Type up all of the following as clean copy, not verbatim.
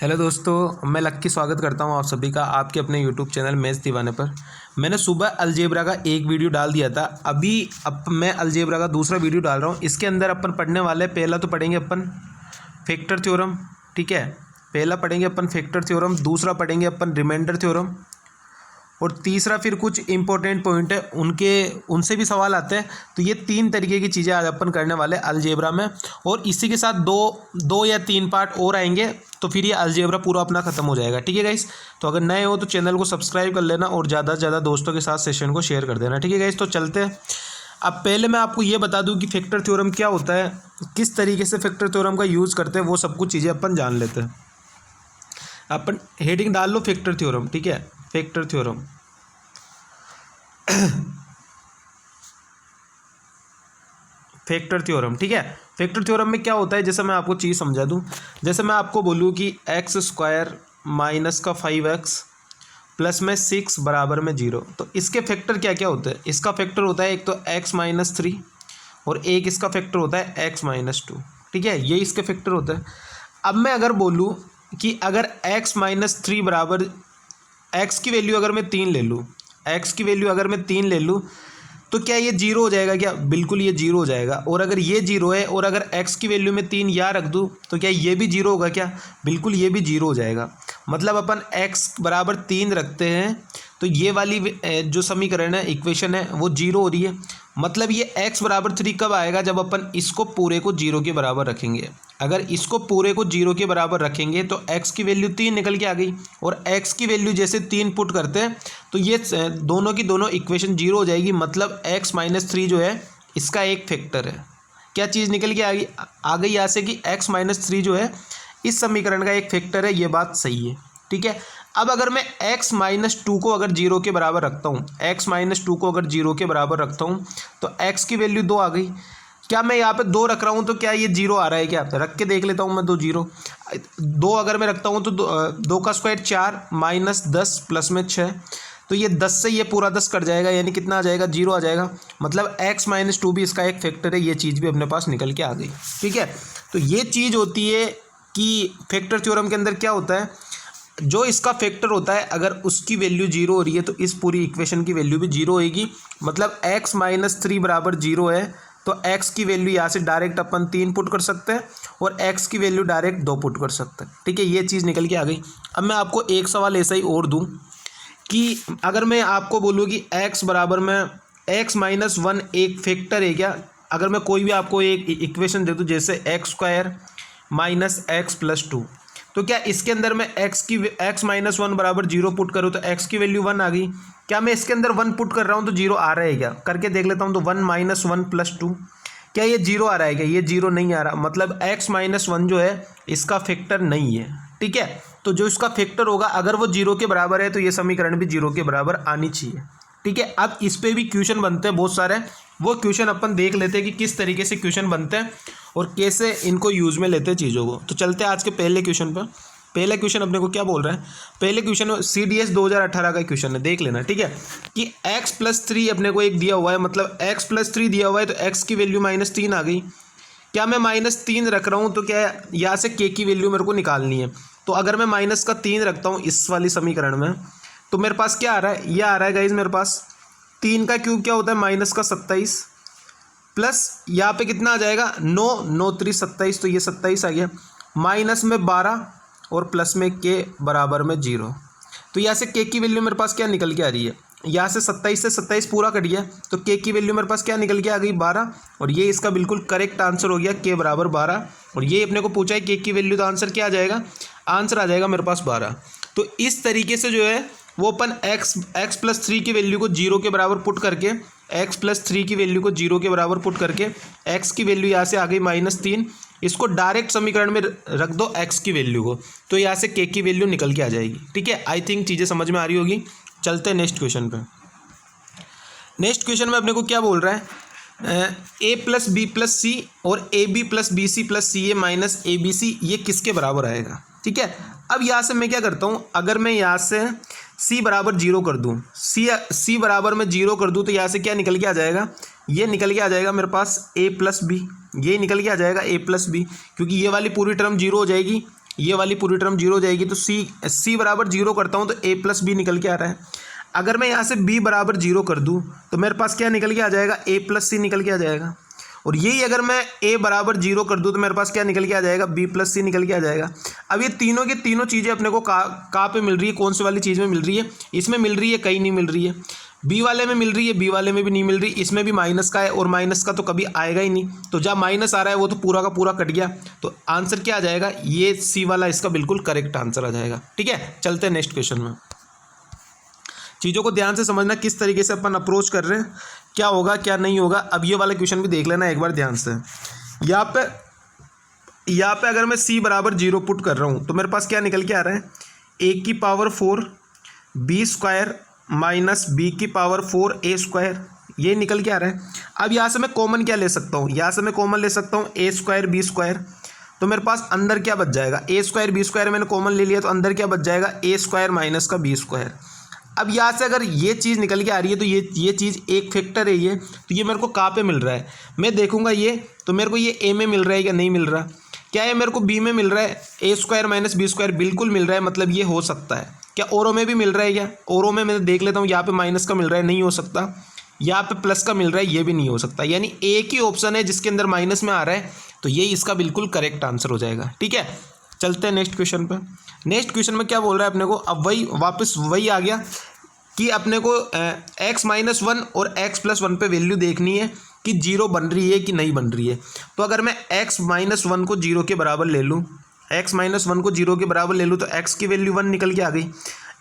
Hello दोस्तों, मैं लक्की स्वागत करता हूं आप सभी का आपके अपने यूट्यूब चैनल मैथ्स दीवाने पर। मैंने सुबह अलजेब्रा का एक वीडियो डाल दिया था। अब मैं अलजेब्रा का दूसरा वीडियो डाल रहा हूं। इसके अंदर अपन पढ़ने वाले, पहला तो पढ़ेंगे अपन फैक्टर थ्योरम, ठीक है। पहला पढ़ेंगे अपन फैक्टर थ्योरम, दूसरा पढ़ेंगे अपन रिमाइंडर थ्योरम, और तीसरा फिर कुछ इंपॉर्टेंट पॉइंट है उनसे भी सवाल आते हैं। तो ये 3 तरीके की चीज़ें आज अपन करने वाले अलजेब्रा में, और इसी के साथ दो या 3 पार्ट और आएंगे, तो फिर ये अलजेब्रा पूरा अपना खत्म हो जाएगा, ठीक है गाइस। तो अगर नए हो तो चैनल को सब्सक्राइब कर लेना और ज़्यादा से ज़्यादा दोस्तों के साथ सेशन को शेयर कर देना, ठीक है गाइस। तो चलते हैं। अब पहले मैं आपको ये बता दूं कि फैक्टर थ्योरम क्या होता है, किस तरीके से फैक्टर थ्योरम का यूज़ करते हैं, वो सब कुछ चीज़ें अपन जान लेते हैं। अपन हेडिंग डाल लो फैक्टर थ्योरम, ठीक है। फैक्टर थ्योरम फैक्टर थ्योरम, ठीक है। फैक्टर थ्योरम में क्या होता है, जैसे मैं आपको चीज़ समझा दूं। जैसे मैं आपको बोलूं कि x² माइनस का 5x प्लस में 6 बराबर में 0, तो इसके फैक्टर क्या क्या होते हैं। इसका फैक्टर होता है एक तो x-3 और एक इसका फैक्टर होता है x-2, ठीक है। ये इसके फैक्टर होता है। अब मैं अगर बोलूँ कि अगर x-3 बराबर, x की वैल्यू अगर मैं 3 ले लूँ, x की वैल्यू अगर मैं 3 ले लूँ, तो क्या ये 0 हो जाएगा क्या? बिल्कुल ये 0 हो जाएगा। और अगर ये 0 है और अगर x की वैल्यू में 3 यहाँ रख दूँ, तो क्या ये भी 0 होगा क्या? बिल्कुल ये भी 0 हो जाएगा। मतलब अपन x बराबर 3 रखते हैं तो ये वाली जो समीकरण है, इक्वेशन है, वो 0 हो रही है। मतलब ये x बराबर 3 कब आएगा? जब अपन इसको पूरे को 0 के बराबर रखेंगे। अगर इसको पूरे को 0 के बराबर रखेंगे तो x की वैल्यू 3 निकल के आ गई, और x की वैल्यू जैसे 3 पुट करते हैं तो ये दोनों की दोनों इक्वेशन 0 हो जाएगी। मतलब x-3 जो है इसका एक फैक्टर है। क्या चीज़ निकल के आ गई यहाँ से कि x-3 जो है इस समीकरण का एक फैक्टर है। ये बात सही है, ठीक है। अब अगर मैं x-2 को अगर 0 के बराबर रखता हूँ, x-2 को अगर 0 के बराबर रखता हूँ तो x की वैल्यू 2 आ गई। क्या मैं यहाँ पे 2 रख रहा हूँ तो क्या ये 0 आ रहा है क्या? रख के देख लेता हूँ मैं। 2 अगर मैं रखता हूँ तो 2 का स्क्वायर 4 माइनस 10 प्लस में 6, तो ये 10 से ये पूरा 10 कट जाएगा, यानी कितना आ जाएगा? 0 आ जाएगा। मतलब x-2 भी इसका एक फैक्टर है। ये चीज़ भी अपने पास निकल के आ गई, ठीक है। तो ये चीज़ होती है कि फैक्टर थ्योरम के अंदर क्या होता है, जो इसका फैक्टर होता है अगर उसकी वैल्यू 0 हो रही है तो इस पूरी इक्वेशन की वैल्यू भी 0 होएगी। मतलब x-3 बराबर 0 है तो x की वैल्यू यहाँ से डायरेक्ट अपन 3 पुट कर सकते हैं और x की वैल्यू डायरेक्ट 2 पुट कर सकते हैं, ठीक है। ये चीज़ निकल के आ गई। अब मैं आपको एक सवाल ऐसा ही और दूँ कि अगर मैं आपको बोलूँ कि x बराबर में x-1 एक फैक्टर है क्या? अगर मैं कोई भी आपको एक इक्वेशन दे दूँ, जैसे x² माइनस x प्लस 2, तो क्या इसके अंदर मैं x-1 बराबर 0 पुट करूँ तो x की वैल्यू 1 आ गई। क्या मैं इसके अंदर 1 पुट कर रहा हूँ तो 0 आ रहा है क्या? करके देख लेता हूँ। तो 1-1 प्लस 2, क्या ये 0 आ रहा है क्या? ये 0 नहीं आ रहा। मतलब x-1 जो है इसका फैक्टर नहीं है, ठीक है। तो जो इसका फैक्टर होगा अगर वो 0 के बराबर है तो ये समीकरण भी 0 के बराबर आनी चाहिए, ठीक है। अब इस पे भी क्वेश्चन बनते हैं बहुत सारे, वो क्वेश्चन अपन देख लेते हैं कि किस तरीके से क्वेश्चन बनते हैं और कैसे इनको यूज़ में लेते हैं चीज़ों को। तो चलते हैं आज के पहले क्वेश्चन पर। पहले क्वेश्चन अपने को क्या बोल रहा है? पहले क्वेश्चन CDS 2018 का क्वेश्चन है, देख लेना, ठीक है। कि x+3 अपने को एक दिया हुआ है, मतलब x+3 दिया हुआ है तो x की वैल्यू -3 आ गई। क्या मैं -3 रख रहा हूँ तो क्या यहाँ से k की वैल्यू मेरे को निकालनी है। तो अगर मैं -3 रखता हूँ इस वाली समीकरण में तो मेरे पास क्या आ रहा है? ये आ रहा है गाइज मेरे पास 3 का क्यूब क्या होता है? -27 प्लस यहाँ पे कितना आ जाएगा? 9×3 27, तो ये 27 आ गया। माइनस में 12 और प्लस में k बराबर में 0। तो यहाँ से k की वैल्यू मेरे पास क्या निकल के आ रही है? यहाँ से 27 से 27 पूरा कट गया तो k की वैल्यू मेरे पास क्या निकल के आ गई? 12। और ये इसका बिल्कुल करेक्ट आंसर हो गया, k बराबर 12। और ये अपने को पूछा है k की वैल्यू, तो आंसर क्या आ जाएगा? आंसर आ जाएगा मेरे पास 12। तो इस तरीके से जो है वो अपन x+3 की वैल्यू को 0 के बराबर पुट करके, x+3 की वैल्यू को 0 के बराबर पुट करके x की वैल्यू यहाँ से आ गई -3। इसको डायरेक्ट समीकरण में रख दो x की वैल्यू को, तो यहाँ से k की वैल्यू निकल के आ जाएगी, ठीक है। आई थिंक चीज़ें समझ में आ रही होगी। चलते हैं नेक्स्ट क्वेश्चन पे। नेक्स्ट क्वेश्चन में अपने को क्या बोल रहा है? a+b+c और ab+bc+ca माइनस abc ये किसके बराबर आएगा, ठीक है। अब यहाँ से मैं क्या करता हूँ, अगर मैं यहाँ से c बराबर 0 कर दूँ, c बराबर में 0 कर दूँ तो यहाँ से क्या निकल के आ जाएगा? ये निकल के आ जाएगा मेरे पास a+b, ये निकल के आ जाएगा a+b, क्योंकि ये वाली पूरी टर्म 0 हो जाएगी, ये वाली पूरी टर्म जीरो हो जाएगी। तो सी बराबर जीरो करता हूँ तो ए प्लस बी निकल के आ रहा है। अगर मैं यहाँ से बी बराबर जीरो कर दूँ तो मेरे पास क्या निकल के आ जाएगा, ए प्लस सी निकल के आ जाएगा। और यही अगर मैं ए बराबर जीरो कर दूँ तो मेरे पास क्या निकल के आ जाएगा, बी प्लस सी निकल के आ जाएगा। अब ये तीनों की तीनों चीज़ें अपने को कहाँ पे मिल रही है, कौन सी वाली चीज़ में मिल रही है, इसमें मिल रही है, कहीं नहीं मिल रही है। बी वाले में मिल रही है, बी वाले में भी नहीं मिल रही, इसमें भी माइनस का है और माइनस का तो कभी आएगा ही नहीं। तो जहाँ माइनस आ रहा है वो तो पूरा का पूरा कट गया। तो आंसर क्या आ जाएगा, ये सी वाला इसका बिल्कुल करेक्ट आंसर आ जाएगा। ठीक है, चलते हैं नेक्स्ट क्वेश्चन में। चीज़ों को ध्यान से समझना, किस तरीके से अपन अप्रोच कर रहे हैं, क्या होगा क्या नहीं होगा। अब ये वाला क्वेश्चन भी देख लेना एक बार ध्यान से। यहाँ पे अगर मैं c बराबर जीरो पुट कर रहा हूँ तो मेरे पास क्या निकल के आ रहा है, a की power 4 b square minus b की पावर 4 a स्क्वायर, ये निकल के आ रहा है। अब यहाँ से मैं कॉमन क्या ले सकता हूँ, यहाँ से मैं कॉमन ले सकता हूँ a स्क्वायर b स्क्वायर। तो मेरे पास अंदर क्या बच जाएगा, a स्क्वायर b स्क्वायर मैंने कॉमन ले लिया तो अंदर क्या बच जाएगा, a स्क्वायर माइनस का b स्क्वायर। अब यहाँ से अगर ये चीज़ निकल के आ रही है तो ये चीज़ एक फैक्टर है ये, तो ये मेरे को कहाँ पे मिल रहा है, मैं देखूंगा ये तो मेरे को ये ए में मिल रहा है या नहीं मिल रहा, क्या ये मेरे को बी में मिल रहा है, ए स्क्वायर माइनस बी स्क्वायर बिल्कुल मिल रहा है, मतलब ये हो सकता है। क्या औरों में भी मिल रहा है, क्या औरों में मैं देख लेता हूँ, यहाँ पे माइनस का मिल रहा है, नहीं हो सकता। यहाँ पे प्लस का मिल रहा है, ये भी नहीं हो सकता। यानी एक ही ऑप्शन है जिसके अंदर माइनस में आ रहा है, तो ये इसका बिल्कुल करेक्ट आंसर हो जाएगा। ठीक है, चलते हैं नेक्स्ट क्वेश्चन पर। नेक्स्ट क्वेश्चन में क्या बोल रहा है अपने को, अब वही वापस वही आ गया कि अपने को x माइनस वन और x प्लस वन पे वैल्यू देखनी है कि जीरो बन रही है कि नहीं बन रही है। तो अगर मैं x माइनस वन को जीरो के बराबर ले लूँ, x माइनस वन को जीरो के बराबर ले लूँ तो x की वैल्यू वन निकल के आ गई।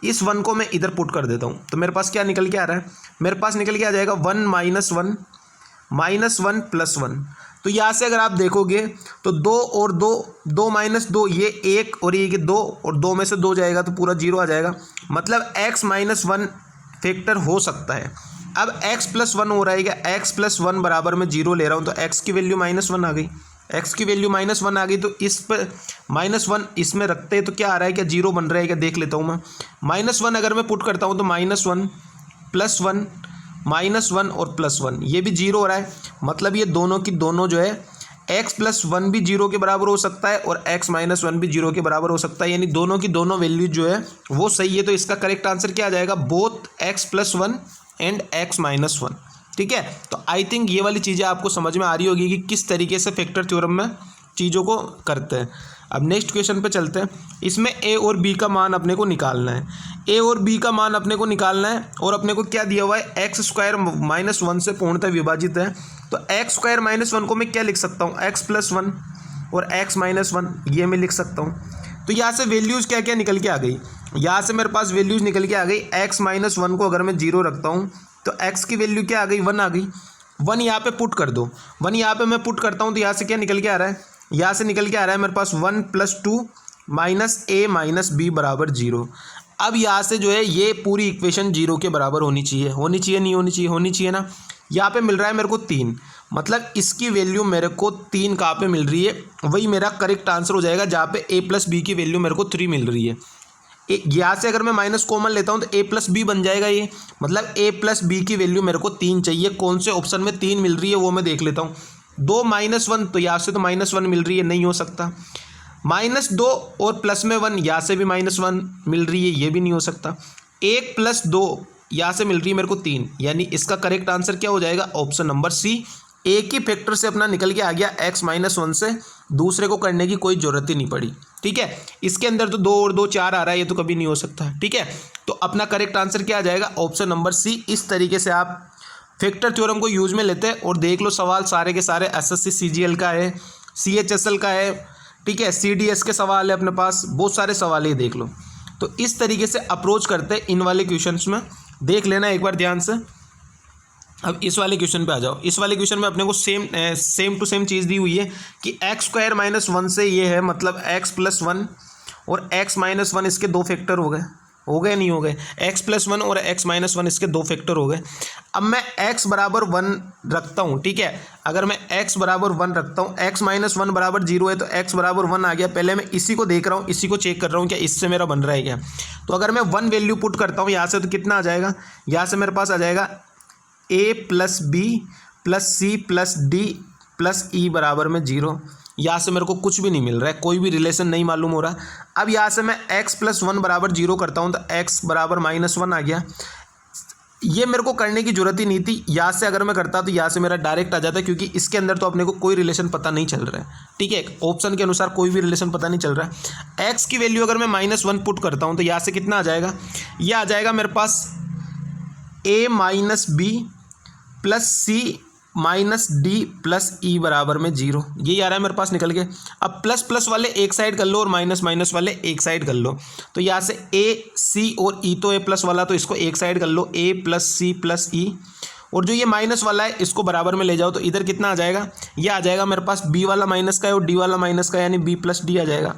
इस वन को मैं इधर पुट कर देता हूँ तो मेरे पास क्या निकल के आ रहा है, मेरे पास निकल के आ जाएगा one minus one plus one. तो यहाँ से अगर आप देखोगे तो दो और दो माइनस दो, ये एक और ये दो, और दो में से दो जाएगा तो पूरा जीरो आ जाएगा। मतलब x माइनस वन फैक्टर हो सकता है। अब x प्लस वन हो रहा है, क्या x प्लस वन बराबर में जीरो ले रहा हूँ तो x की वैल्यू माइनस वन आ गई, x की वैल्यू माइनस वन आ गई। तो इस पर माइनस वन इसमें रखते हैं तो क्या आ रहा है, क्या जीरो बन रहा है, क्या देख लेता हूँ मैं। माइनस वन अगर मैं पुट करता हूँ तो minus one plus one minus one और प्लस वन, ये भी जीरो हो रहा है। मतलब ये दोनों की दोनों जो है x प्लस वन भी जीरो के बराबर हो सकता है और x माइनस वन भी जीरो के बराबर हो सकता है, यानी दोनों की दोनों वैल्यू जो है वो सही है। तो इसका करेक्ट आंसर क्या आ जाएगा, both x plus one and x minus one. ठीक है, तो आई थिंक ये वाली चीज़ें आपको समझ में आ रही होगी कि किस तरीके से फैक्टर थ्योरम में चीज़ों को करते हैं। अब नेक्स्ट क्वेश्चन पे चलते हैं। इसमें a और b का मान अपने को निकालना है, a और b का मान अपने को निकालना है और अपने को क्या दिया हुआ है, एक्स स्क्वायर माइनस वन से पूर्णतः विभाजित है। तो एक्स स्क्वायर माइनस वन को मैं क्या लिख सकता हूँ, एक्स प्लस वन और एक्स माइनस वन, ये मैं लिख सकता हूँ। तो यहाँ से वैल्यूज़ क्या क्या निकल के आ गई, यहाँ से मेरे पास वैल्यूज़ निकल के आ गई। एक्स माइनस वन को अगर मैं जीरो रखता हूँ तो एक्स की वैल्यू क्या आ गई, वन आ गई। वन यहाँ पे पुट कर दो, वन यहाँ पे मैं पुट करता हूँ तो यहाँ से क्या निकल के आ रहा है, यहाँ से निकल के आ रहा है मेरे पास वन प्लस टू माइनस ए माइनस बी बराबर जीरो। अब यहाँ से जो है ये पूरी इक्वेशन जीरो के बराबर होनी चाहिए, नहीं होनी चाहिए ना। यहाँ पे मिल रहा है मेरे को तीन, मतलब इसकी वैल्यू मेरे को तीन कहाँ पे मिल रही है, वही मेरा करेक्ट आंसर हो जाएगा। जहाँ पे a प्लस बी की वैल्यू मेरे को 3 मिल रही है। यहाँ से अगर मैं माइनस कॉमन लेता हूँ तो a प्लस बी बन जाएगा ये, मतलब a प्लस बी की वैल्यू मेरे को 3 चाहिए। कौन से ऑप्शन में 3 मिल रही है वो मैं देख लेता हूँ। दो माइनस वन, तो यहाँ से तो माइनस वन मिल रही है, नहीं हो सकता। माइनस दो और प्लस में वन, यहाँ से भी माइनस वन मिल रही है, ये भी नहीं हो सकता। एक प्लस दो, यहाँ से मिल रही है मेरे को 3, यानी इसका करेक्ट आंसर क्या हो जाएगा, ऑप्शन नंबर सी। एक ही फैक्टर से अपना निकल के आ गया, x माइनस वन से दूसरे को करने की कोई ज़रूरत ही नहीं पड़ी। ठीक है, इसके अंदर तो दो और दो 4 आ रहा है, ये तो कभी नहीं हो सकता। ठीक है, तो अपना करेक्ट आंसर क्या आ जाएगा, ऑप्शन नंबर सी। इस तरीके से आप फैक्टर थ्योरम को यूज में लेते हैं। और देख लो सवाल सारे के सारे SSC CGL का है, CHSL का है, ठीक है, CDS के सवाल है अपने पास, बहुत सारे सवाल है, देख लो। तो इस तरीके से अप्रोच करते हैं इन वाले क्वेश्चंस में, देख लेना एक बार ध्यान से। अब इस वाले क्वेश्चन पे आ जाओ। इस वाले क्वेश्चन में अपने को सेम टू सेम चीज़ दी हुई है कि एक्स स्क्वायर माइनस वन से ये है, मतलब एक्स प्लस वन और एक्स माइनस वन इसके दो फैक्टर हो गए नहीं हो गए, एक्स प्लस वन और एक्स माइनस वन इसके दो फैक्टर हो गए। अब मैं एक्स बराबर वन रखता हूँ, ठीक है, अगर मैं एक्स बराबर वन रखता हूँ, एक्स माइनस वन बराबर जीरो है तो एक्स बराबर वन आ गया। पहले मैं इसी को देख रहा हूँ, इसी को चेक कर रहा हूँ क्या इससे मेरा बन रहा है क्या। तो अगर मैं वन वैल्यू पुट करता हूँ यहाँ से तो कितना आ जाएगा, यहाँ से मेरे पास आ जाएगा A plus B plus C plus D plus E बराबर में जीरो। यहाँ से मेरे को कुछ भी नहीं मिल रहा है, कोई भी रिलेशन नहीं मालूम हो रहा। अब यहाँ से मैं x + 1 = 0 करता हूँ तो x = -1 आ गया। ये मेरे को करने की जरूरत ही नहीं थी, यहाँ से अगर मैं करता तो यहाँ से मेरा डायरेक्ट आ जाता, क्योंकि इसके अंदर तो अपने को कोई रिलेशन पता नहीं चल रहा है। ठीक है, ऑप्शन के अनुसार कोई भी रिलेशन पता नहीं चल रहा है। x की वैल्यू अगर मैं -1 पुट करता हूँ तो यहाँ से कितना आ जाएगा, ये आ जाएगा मेरे पास a - b + c - d + e = 0। यही आ रहा है मेरे पास निकल के। अब प्लस प्लस वाले एक साइड कर लो और माइनस माइनस वाले एक साइड कर लो, तो यहाँ से a c और e तो a+ वाला, तो इसको एक साइड कर लो, a + c + e, और जो ये माइनस वाला है इसको बराबर में ले जाओ तो इधर कितना आ जाएगा, ये आ जाएगा मेरे पास b वाला माइनस का है और d वाला माइनस का, यानी b + d आ जाएगा।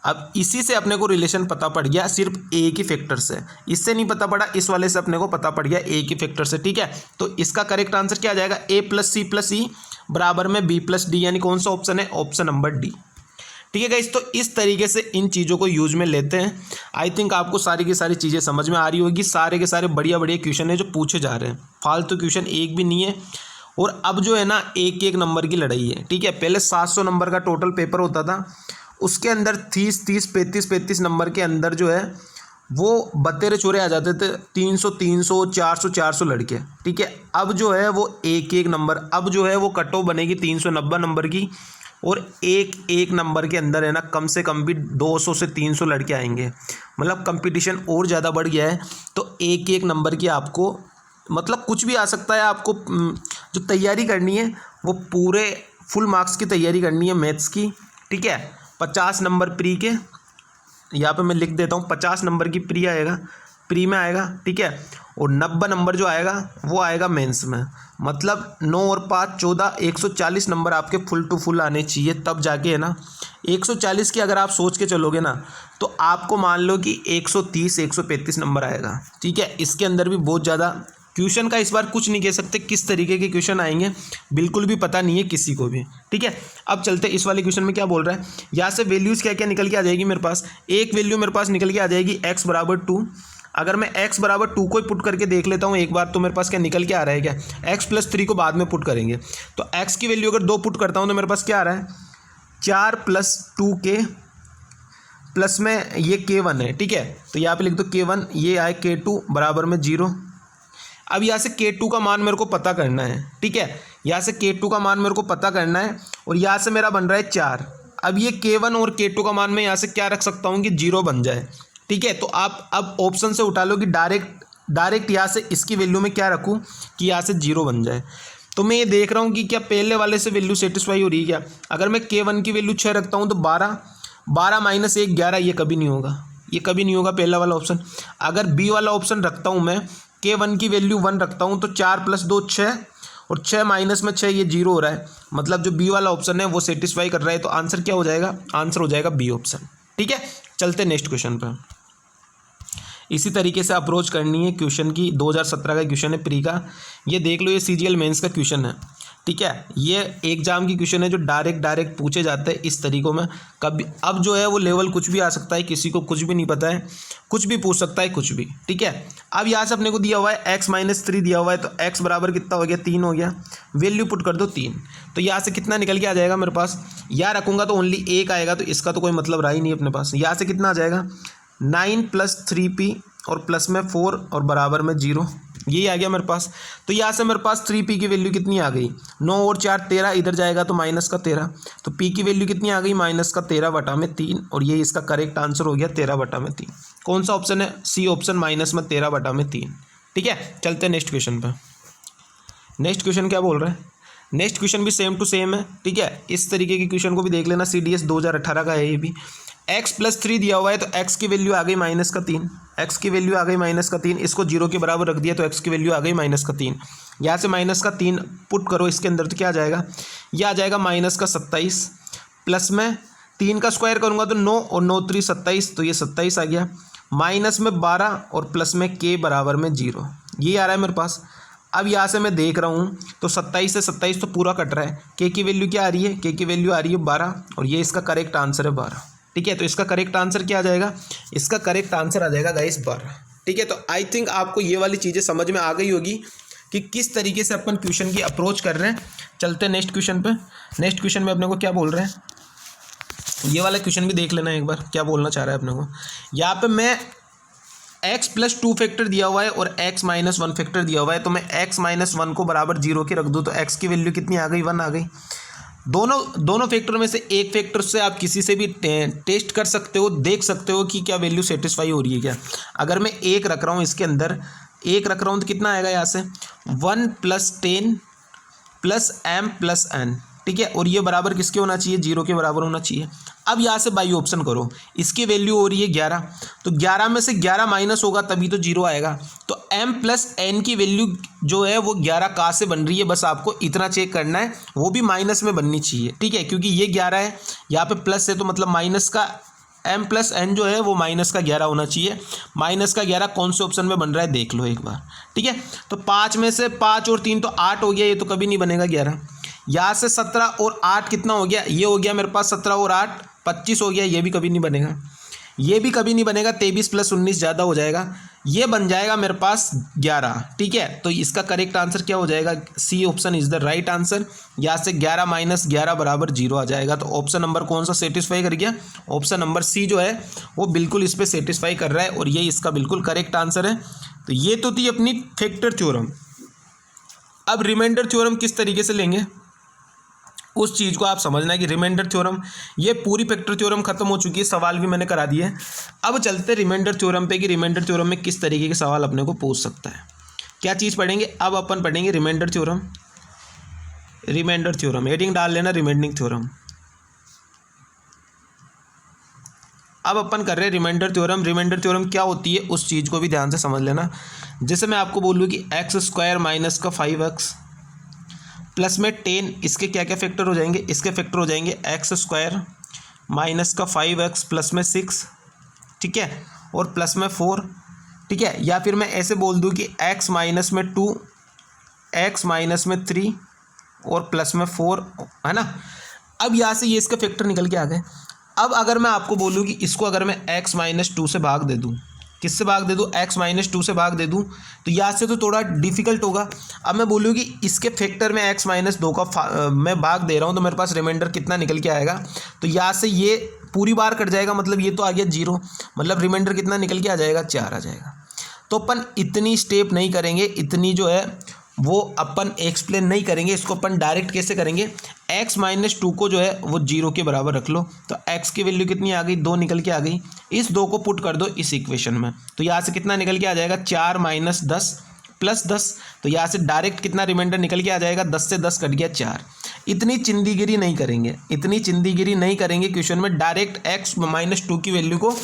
अब इसी से अपने को रिलेशन पता पड़ गया सिर्फ a की फैक्टर से, इससे नहीं पता पड़ा, इस वाले से अपने को पता पड़ गया a की फैक्टर से। ठीक है, तो इसका करेक्ट आंसर क्या आ जाएगा, a + c + e = b + d, यानी कौन सा ऑप्शन है, ऑप्शन नंबर डी। ठीक है गाइस, तो इस तरीके से इन चीज़ों को यूज में लेते हैं। आई थिंक आपको सारी की सारी चीज़ें समझ में आ रही होगी। सारे के सारे बढ़िया बढ़िया क्वेश्चन है जो पूछे जा रहे हैं, फालतू क्वेश्चन एक भी नहीं है। और अब जो है ना, एक एक नंबर की लड़ाई है। ठीक है, पहले 700 नंबर का टोटल पेपर होता था, उसके अंदर 30 30 35 35 नंबर के अंदर जो है वो बतेरे चोरे आ जाते थे, 300 300 400 400 लड़के। ठीक है, अब जो है वो एक एक नंबर, अब जो है वो कट ऑफ बनेगी 390 नंबर की, और एक एक नंबर के अंदर है ना कम से कम भी 200 से 300 लड़के आएंगे। मतलब कंपटीशन और ज़्यादा बढ़ गया है। तो एक एक नंबर की आपको मतलब कुछ भी आ सकता है। आपको जो तैयारी करनी है वो पूरे फुल मार्क्स की तैयारी करनी है मैथ्स की। ठीक है, 50 नंबर प्री के, यहाँ पे मैं लिख देता हूँ, 50 नंबर की प्री आएगा, प्री में आएगा। ठीक है, और 90 नंबर जो आएगा वो आएगा मेंस में। मतलब 9 और 5 14, 140 नंबर आपके फुल टू फुल आने चाहिए, तब जाके है ना 140 की अगर आप सोच के चलोगे ना तो आपको मान लो कि 130 135 नंबर आएगा। ठीक है, इसके अंदर भी बहुत ज़्यादा क्वेश्चन का इस बार कुछ नहीं कह सकते, किस तरीके के क्वेश्चन आएंगे बिल्कुल भी पता नहीं है किसी को भी। ठीक है, अब चलते इस वाले क्वेश्चन में क्या बोल रहा है। यहाँ से वैल्यूज़ क्या क्या निकल के आ जाएगी मेरे पास, एक वैल्यू मेरे पास निकल के आ जाएगी x = 2। अगर मैं x = 2 को ही पुट करके देख लेता हूँ एक बार, तो मेरे पास क्या निकल के आ रहा है, क्या x + 3 को बाद में पुट करेंगे। तो x की वैल्यू अगर 2 पुट करता हूँ तो मेरे पास क्या आ रहा है, 4 + 2k प्लस में ये k1 है। ठीक है, तो यहाँ पे लिख दो k1, ये आए k2 = 0। अब यहाँ से k2 का मान मेरे को पता करना है। ठीक है, यहाँ से k2 का मान मेरे को पता करना है, और यहाँ से मेरा बन रहा है 4। अब ये k1 और k2 का मान मैं यहाँ से क्या रख सकता हूँ कि 0 बन जाए। ठीक है, तो आप अब ऑप्शन से उठा लो कि डायरेक्ट यहाँ से इसकी वैल्यू में क्या रखूँ कि यहाँ से 0 बन जाए। तो मैं ये देख रहा हूँ कि क्या पहले वाले से वैल्यू सेटिस्फाई हो रही है क्या। अगर मैं k1 की वैल्यू 6 रखता हूँ तो 12 - 1 11, ये कभी नहीं होगा, ये कभी नहीं होगा पहला वाला ऑप्शन। अगर बी वाला ऑप्शन रखता हूँ मैं, k1 की वैल्यू 1 रखता हूँ तो 4 + 2 6, और 6 - 6 ये 0 हो रहा है। मतलब जो बी वाला ऑप्शन है वो सेटिस्फाई कर रहा है। तो आंसर क्या हो जाएगा, आंसर हो जाएगा बी ऑप्शन। ठीक है, चलते नेक्स्ट क्वेश्चन पर। इसी तरीके से अप्रोच करनी है क्वेश्चन की। 2017 का क्वेश्चन है प्री का, ये देख लो, ये CGL मेंस का क्वेश्चन है। ठीक है, ये एग्जाम की क्वेश्चन है जो डायरेक्ट पूछे जाते हैं इस तरीकों में। कभी अब जो है वो लेवल कुछ भी आ सकता है, किसी को कुछ भी नहीं पता है, कुछ भी पूछ सकता है कुछ भी। ठीक है, अब यहाँ से अपने को दिया हुआ है x - 3 दिया हुआ है, तो x बराबर कितना हो गया, 3 हो गया। वैल्यू पुट कर दो 3, तो यहाँ से कितना निकल के आ जाएगा मेरे पास, यहाँ रखूँगा तो ओनली 1 आएगा, तो इसका तो कोई मतलब रहा ही नहीं अपने पास। यहाँ से कितना आ जाएगा, 9 + 3p और प्लस में 4 और बराबर में 0, यही आ गया मेरे पास। तो यहाँ से मेरे पास 3p की वैल्यू कितनी आ गई, 9 और 4 13, इधर जाएगा तो -13, तो p की वैल्यू कितनी आ गई, -13/3, और ये इसका करेक्ट आंसर हो गया 13/3। कौन सा ऑप्शन है, सी ऑप्शन, -13/3। ठीक है, चलते हैं नेक्स्ट क्वेश्चन पर। नेक्स्ट क्वेश्चन क्या बोल रहा है, नेक्स्ट क्वेश्चन भी सेम टू सेम है। ठीक है, इस तरीके के क्वेश्चन को भी देख लेना, CDS 2018 का है ये भी। x + 3 दिया हुआ है, तो x की वैल्यू आ गई -3, x की वैल्यू आ गई -3, इसको 0 के बराबर रख दिया तो x की वैल्यू आ गई -3। यहाँ से -3 पुट करो इसके अंदर, तो क्या आ जाएगा, यह आ जाएगा -27, प्लस में 3 का स्क्वायर करूँगा तो 9 और 9 3 27, तो ये 27 आ गया, माइनस में 12 और प्लस में k बराबर में 0, ये आ रहा है मेरे पास। अब यहाँ से मैं देख रहा हूँ तो 27 से 27 तो पूरा कट रहा है, k की वैल्यू क्या आ रही है, k की वैल्यू आ रही है 12, और ये इसका करेक्ट आंसर है 12। ठीक है, तो इसका करेक्ट आंसर क्या आ जाएगा, इसका करेक्ट आंसर आ जाएगा गाइस 12। ठीक है, तो आई थिंक आपको ये वाली चीज़ें समझ में आ गई होगी कि किस तरीके से अपन क्वेश्चन की अप्रोच कर रहे हैं। चलते हैं नेक्स्ट क्वेश्चन पे। नेक्स्ट क्वेश्चन में अपने को क्या बोल रहे हैं, ये वाला क्वेश्चन भी देख लेना एक बार क्या बोलना चाह रहा है अपने को। यहाँ पे मैं x प्लस 2 फैक्टर दिया हुआ है और x माइनस 1 फैक्टर दिया हुआ है, तो मैं x माइनस 1 को बराबर 0 के रख दूँ तो x की वैल्यू कितनी आ गई, 1 आ गई। दोनों फैक्टर में से एक फैक्टर से आप किसी से भी टेस्ट कर सकते हो, देख सकते हो कि क्या वैल्यू सेटिस्फाई हो रही है क्या। अगर मैं एक रख रहा हूँ, इसके अंदर एक रख रहा हूँ तो कितना आएगा यहाँ से 1 + 10 + m + n, ठीक है। और ये बराबर किसके होना चाहिए, 0 के बराबर होना चाहिए। अब यहाँ से बाई ऑप्शन करो, इसकी वैल्यू हो रही है 11, तो 11 में से 11 माइनस होगा तभी तो 0 आएगा। तो m + n की वैल्यू जो है वो 11 कहाँ से बन रही है, बस आपको इतना चेक करना है, वो भी माइनस में बननी चाहिए, ठीक है। क्योंकि ये 11 है, यहाँ पे प्लस है, तो मतलब माइनस का m + n जो है वो माइनस का 11 होना चाहिए। माइनस का 11 कौन से ऑप्शन में बन रहा है देख लो एक बार, ठीक है। तो 5 में से 5 और 3 तो 8 हो गया, ये तो कभी नहीं बनेगा 11। यहाँ से 17 और 8 कितना हो गया, ये हो गया मेरे पास 17 और 8 25 हो गया, ये भी कभी नहीं बनेगा, ये भी कभी नहीं बनेगा। 23 + 19 ज़्यादा हो जाएगा, ये बन जाएगा मेरे पास 11, ठीक है। तो इसका करेक्ट आंसर क्या हो जाएगा, C option is the right answer. यहाँ से 11 - 11 बराबर 0 आ जाएगा। तो ऑप्शन नंबर कौन सा सेटिस्फाई कर गया, ऑप्शन नंबर सी जो है वो बिल्कुल इस पर सेटिस्फाई कर रहा है और ये इसका बिल्कुल करेक्ट आंसर है। तो ये तो थी अपनी फैक्टर थ्योरम। अब रिमाइंडर थ्योरम किस तरीके से लेंगे उस चीज़ को आप समझना है कि रिमाइंडर थ्योरम, ये पूरी फैक्टर थ्योरम खत्म हो चुकी है, सवाल भी मैंने करा दिए। अब चलते हैं रिमाइंडर थ्योरम पे कि रिमाइंडर थ्योरम में किस तरीके के सवाल अपने को पूछ सकता है। क्या चीज़ पढ़ेंगे, अब अपन पढ़ेंगे reminder theorem. Reminder theorem heading डाल लेना, रिमाइंडिंग थ्योरम। अब अपन कर रहे हैं रिमाइंडर थ्योरम। रिमाइंडर थ्योरम क्या होती है उस चीज़ को भी ध्यान से समझ लेना। जैसे मैं आपको बोलूँ कि x² माइनस का 5x प्लस में 10, इसके क्या क्या फैक्टर हो जाएंगे, इसके फैक्टर हो जाएंगे x² माइनस का 5x प्लस में 6, ठीक है, और प्लस में 4, ठीक है। या फिर मैं ऐसे बोल दूं कि x माइनस में 2, x माइनस में 3 और प्लस में 4, है ना। अब यहाँ से ये इसके फैक्टर निकल के आ गए। अब अगर मैं आपको बोलूँ कि इसको अगर मैं x माइनस 2 से भाग दे दूँ, किससे भाग दे दूँ, x माइनस 2 से भाग दे दूँ, तो यहाँ से तो थोड़ा डिफिकल्ट होगा। अब मैं बोलूँ कि इसके फैक्टर में x माइनस 2 का मैं भाग दे रहा हूँ, तो मेरे पास रिमाइंडर कितना निकल के आएगा, तो यहाँ से ये पूरी बार कट जाएगा, मतलब ये तो आ गया 0, मतलब रिमाइंडर कितना निकल के आ जाएगा, 4 आ जाएगा। तो अपन इतनी स्टेप नहीं करेंगे, इतनी जो है वो अपन एक्सप्लेन नहीं करेंगे, इसको अपन डायरेक्ट कैसे करेंगे, x माइनस 2 को जो है वो 0 के बराबर रख लो, तो x की वैल्यू कितनी आ गई, 2 निकल के आ गई। इस 2 को पुट कर दो इस इक्वेशन में, तो यहाँ से कितना निकल के आ जाएगा, 4 - 10 + 10, तो यहाँ से डायरेक्ट कितना रिमाइंडर निकल के आ जाएगा, 10 से 10 कट गया 4। इतनी चिंदीगिरी नहीं करेंगे, इतनी चिंदीगिरी नहीं करेंगे क्वेश्चन में। डायरेक्ट x माइनस 2 की वैल्यू को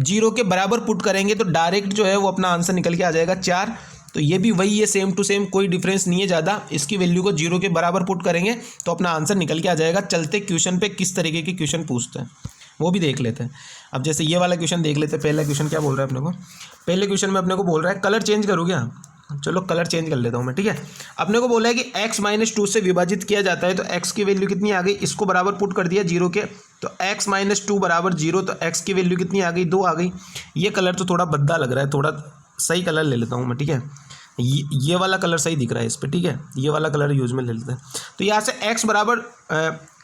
0 के बराबर पुट करेंगे तो डायरेक्ट जो है वो अपना आंसर निकल के आ जाएगा 4। तो ये भी वही है, सेम टू सेम, कोई डिफरेंस नहीं है ज़्यादा। इसकी वैल्यू को 0 के बराबर पुट करेंगे तो अपना आंसर निकल के आ जाएगा। चलते क्वेश्चन पे किस तरीके के क्वेश्चन पूछते हैं वो भी देख लेते हैं। अब जैसे ये वाला क्वेश्चन देख लेते हैं। पहला क्वेश्चन क्या बोल रहा है अपने को, पहले क्वेश्चन में अपने को बोल रहा है कलर चेंज करूँ क्या, चलो कलर चेंज कर लेता हूँ मैं, ठीक है। अपने को बोला है कि x माइनस 2 से विभाजित किया जाता है, तो x की वैल्यू कितनी आ गई, इसको बराबर पुट कर दिया 0 के, तो x माइनस 2 बराबर 0, तो x की वैल्यू कितनी आ गई, 2 आ गई। ये कलर तो थोड़ा भद्दा लग रहा है, थोड़ा सही कलर ले लेता हूँ मैं, ठीक है। ये वाला कलर सही दिख रहा है इस पर, ठीक है, ये वाला कलर यूज में ले लेते हैं। तो यहाँ से x बराबर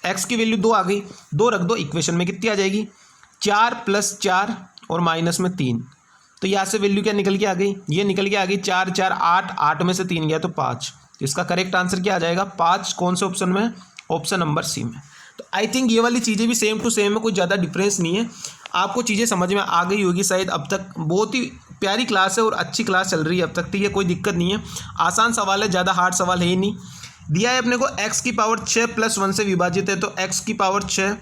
x की वैल्यू 2 आ गई, 2 रख दो इक्वेशन में, कितनी आ जाएगी, 4 + 4 और माइनस में 3, तो यहाँ से वैल्यू क्या निकल के आ गई, ये निकल के आ गई 4 4 8, 8 में से 3 गया तो 5। तो इसका करेक्ट आंसर क्या आ जाएगा, 5। कौन से ऑप्शन में, ऑप्शन नंबर सी में। तो आई थिंक ये वाली चीज़ें भी सेम टू सेम है, कोई ज़्यादा डिफरेंस नहीं है। आपको चीज़ें समझ में आ गई होगी शायद। अब तक बहुत ही प्यारी क्लास है और अच्छी क्लास चल रही है अब तक, ठीक है, कोई दिक्कत नहीं है। आसान सवाल है, ज़्यादा हार्ड सवाल है ही नहीं। दिया है अपने को x की पावर 6 + 1 से विभाजित है, तो x की पावर 6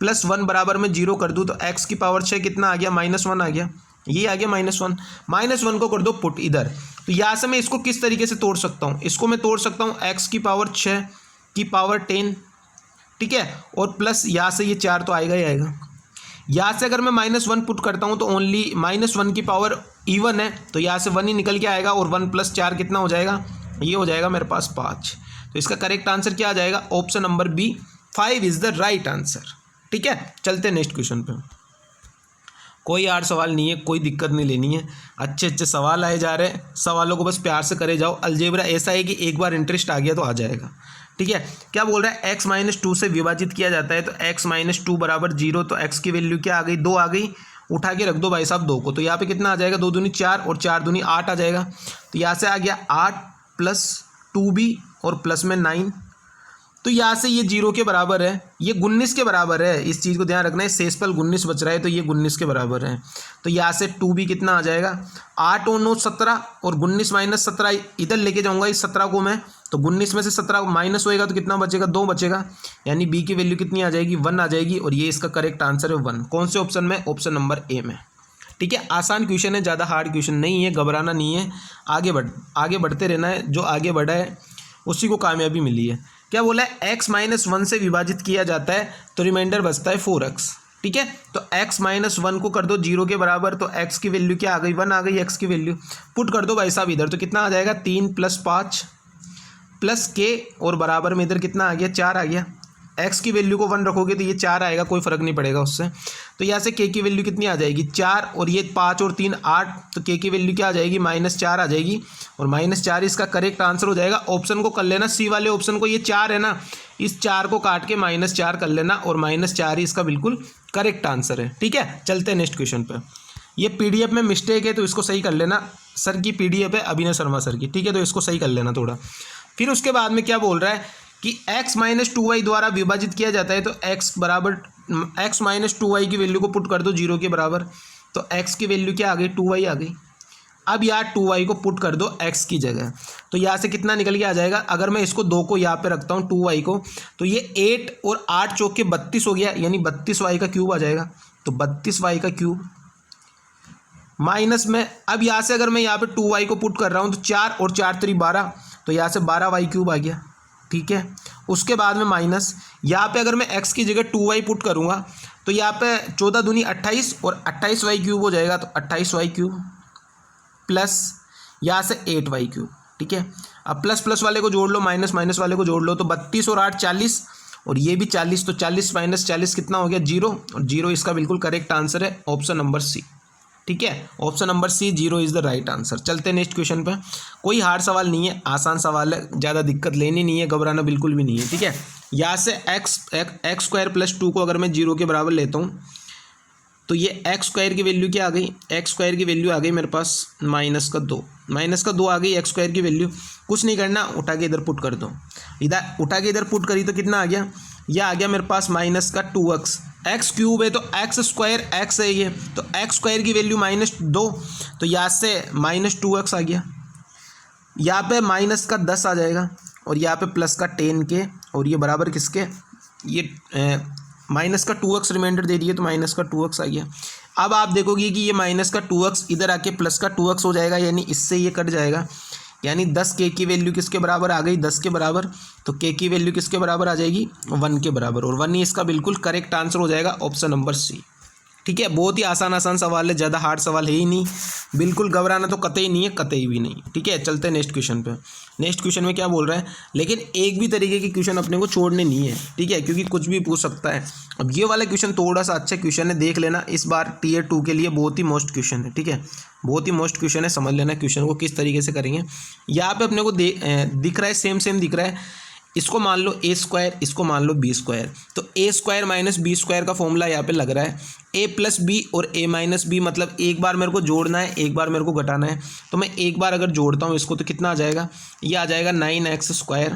+ 1 बराबर में 0 कर दूँ, तो x की पावर 6 कितना आ गया, -1 आ गया, ये आ गया -1। -1 को कर दो पुट इधर। तो यहाँ से मैं इसको किस तरीके से तोड़ सकता हूँ, इसको मैं तोड़ सकता हूँ x की पावर 6 की पावर 10, ठीक है, और प्लस यहाँ से ये 4 तो आएगा ही आएगा। यहाँ से अगर मैं -1 पुट करता हूँ तो ओनली -1 की पावर इवन है, तो यहाँ से 1 ही निकल के आएगा, और 1 + 4 कितना हो जाएगा, ये हो जाएगा मेरे पास 5। तो इसका करेक्ट आंसर क्या आ जाएगा, option number B, 5 is the right answer, ठीक है। चलते हैं नेक्स्ट क्वेश्चन पे। कोई हार्ड सवाल नहीं है, कोई दिक्कत नहीं लेनी है, अच्छे अच्छे सवाल आए जा रहे हैं, सवालों को बस प्यार से करे जाओ। अलजेब्रा ऐसा है कि एक बार इंटरेस्ट आ गया तो आ जाएगा, ठीक है। क्या बोल रहा है, x माइनस 2 से विभाजित किया जाता है तो x माइनस 2 बराबर 0। तो x की वैल्यू क्या आ गई, 2 आ गई। उठा के रख दो भाई साहब 2 को, तो यहाँ पे कितना आ जाएगा, 2 दूनी 4 और 4 दूनी 8 आ जाएगा। तो यहाँ से आ गया 8 प्लस 2b और प्लस में 9। तो यहाँ से ये 0 के बराबर है, ये 19 के बराबर है। इस चीज़ को ध्यान रखना है, शेषफल 19 बच रहा है तो ये 19 के बराबर है। तो यहाँ से 2b कितना आ जाएगा, 8 और 9 17 और 19 माइनस 17 इधर लेके जाऊँगा इस 17 को मैं, तो 19 में से 17 माइनस होएगा तो कितना बचेगा, 2 बचेगा। यानी b की वैल्यू कितनी आ जाएगी, 1 आ जाएगी। और ये इसका करेक्ट आंसर है 1। कौन से ऑप्शन में, ऑप्शन नंबर ए में। ठीक है, आसान क्वेश्चन है, ज़्यादा हार्ड क्वेश्चन नहीं है, घबराना नहीं है, आगे बढ़ते रहना है। जो आगे बढ़ा है उसी को कामयाबी मिली है। क्या बोला है, x माइनस 1 से विभाजित किया जाता है तो रिमाइंडर बचता है 4x। ठीक है, तो x माइनस 1 को कर दो 0 के बराबर, तो x की वैल्यू क्या आ गई, 1 आ गई। x की वैल्यू पुट कर दो भाई साहब इधर, तो कितना आ जाएगा, 3 प्लस 5 प्लस k और बराबर में इधर कितना आ गया, 4 आ गया। x की वैल्यू को 1 रखोगे तो ये 4 आएगा, कोई फ़र्क नहीं पड़ेगा उससे। तो यहाँ से k की वैल्यू कितनी आ जाएगी, 4 और ये 5 और 3 8, तो k की वैल्यू क्या आ जाएगी, -4 आ जाएगी। और -4 इसका करेक्ट आंसर हो जाएगा। ऑप्शन को कर लेना, सी वाले ऑप्शन को, ये 4 है ना, इस 4 को काट के -4 कर लेना और -4 ही इसका बिल्कुल करेक्ट आंसर है। ठीक है, चलते हैं नेक्स्ट क्वेश्चन पर। ये PDF में मिस्टेक है तो इसको सही कर लेना, सर की PDF है अभिनव शर्मा सर की। ठीक है, तो इसको सही कर लेना थोड़ा। फिर उसके बाद में क्या बोल रहा है कि x माइनस 2y द्वारा विभाजित किया जाता है तो x माइनस 2y की वैल्यू को पुट कर दो 0 के बराबर। तो x की वैल्यू क्या आ गई, 2y आ गई। अब यार 2y को पुट कर दो x की जगह, तो यहाँ से कितना निकल के आ जाएगा। अगर मैं इसको 2 को यहाँ पे रखता हूँ 2y को, तो ये 8 और 8 चौक के 32 हो गया, यानी 32y का क्यूब आ जाएगा। तो 32y का क्यूब माइनस में, अब यहाँ से अगर मैं यहाँ पे 2y को पुट कर रहा हूँ तो 4 और 4 3 12, तो यहाँ से 12y क्यूब आ गया। ठीक है, उसके बाद में माइनस, यहाँ पे अगर मैं x की जगह 2y पुट करूँगा तो यहाँ पे 14 दूनी 28 और 28y क्यूब हो जाएगा, तो 28y क्यूब प्लस यहाँ से 8y क्यूब। ठीक है, अब प्लस प्लस वाले को जोड़ लो, माइनस माइनस वाले को जोड़ लो, तो 32 और 8 40 और ये भी 40, तो 40 माइनस 40 कितना हो गया, 0। और 0 इसका बिल्कुल करेक्ट आंसर है, ऑप्शन नंबर सी। ठीक है, option number C, 0 is the right answer. चलते हैं नेक्स्ट क्वेश्चन पे। कोई हार्ड सवाल नहीं है, आसान सवाल है, ज़्यादा दिक्कत लेनी नहीं है, घबराना बिल्कुल भी नहीं है। ठीक है, यहाँ से एक्स स्क्वायर प्लस 2 को अगर मैं 0 के बराबर लेता हूँ तो ये एक्स स्क्वायर की वैल्यू क्या आ गई, एक्स स्क्वायर की वैल्यू आ गई मेरे पास -2 आ गई एक्स स्क्वायर की वैल्यू। कुछ नहीं करना, उठा के इधर पुट कर दो, इधर उठा के इधर पुट करी तो कितना आ गया, यह आ गया मेरे पास -2x। एक्स क्यूब है तो एक्स स्क्वायर एक्स है ये, तो एक्स स्क्वायर की वैल्यू -2, तो यहाँ से -2x आ गया। यहाँ पे माइनस का 10 आ जाएगा और यहाँ पे प्लस का 10 के, और ये बराबर किसके, ये माइनस का 2x रिमाइंडर दे दिए तो माइनस का 2x आ गया। अब आप देखोगे कि ये माइनस का 2x इधर आके प्लस का 2x हो जाएगा, यानी इससे ये कट जाएगा, यानी 10 k की वैल्यू किसके बराबर आ गई, 10 के बराबर। तो k की वैल्यू किसके बराबर आ जाएगी, 1 के बराबर, और 1 ही इसका बिल्कुल करेक्ट आंसर हो जाएगा, ऑप्शन नंबर सी। ठीक है, बहुत ही आसान सवाल है, ज़्यादा हार्ड सवाल है ही नहीं, बिल्कुल घबराना तो कतई नहीं है, कतई भी नहीं। ठीक है, चलते हैं नेक्स्ट क्वेश्चन पे। नेक्स्ट क्वेश्चन में क्या बोल रहा है, लेकिन एक भी तरीके की क्वेश्चन अपने को छोड़ने नहीं है। ठीक है, क्योंकि कुछ भी पूछ सकता है। अब ये वाला क्वेश्चन थोड़ा सा अच्छा क्वेश्चन है, देख लेना, इस बार Tier 2 के लिए बहुत ही मोस्ट क्वेश्चन है। ठीक है, बहुत ही मोस्ट क्वेश्चन है, समझ लेना क्वेश्चन को किस तरीके से करेंगे। यहाँ पे अपने को दिख रहा है, सेम दिख रहा है। इसको मान लो a स्क्वायर, इसको मान लो b स्क्वायर, तो a square minus b square का फॉर्मूला यहाँ पे लग रहा है a प्लस बी और a माइनस बी, मतलब एक बार मेरे को जोड़ना है, एक बार मेरे को घटाना है। तो मैं एक बार अगर जोड़ता हूँ इसको तो कितना आ जाएगा, ये आ जाएगा 9x स्क्वायर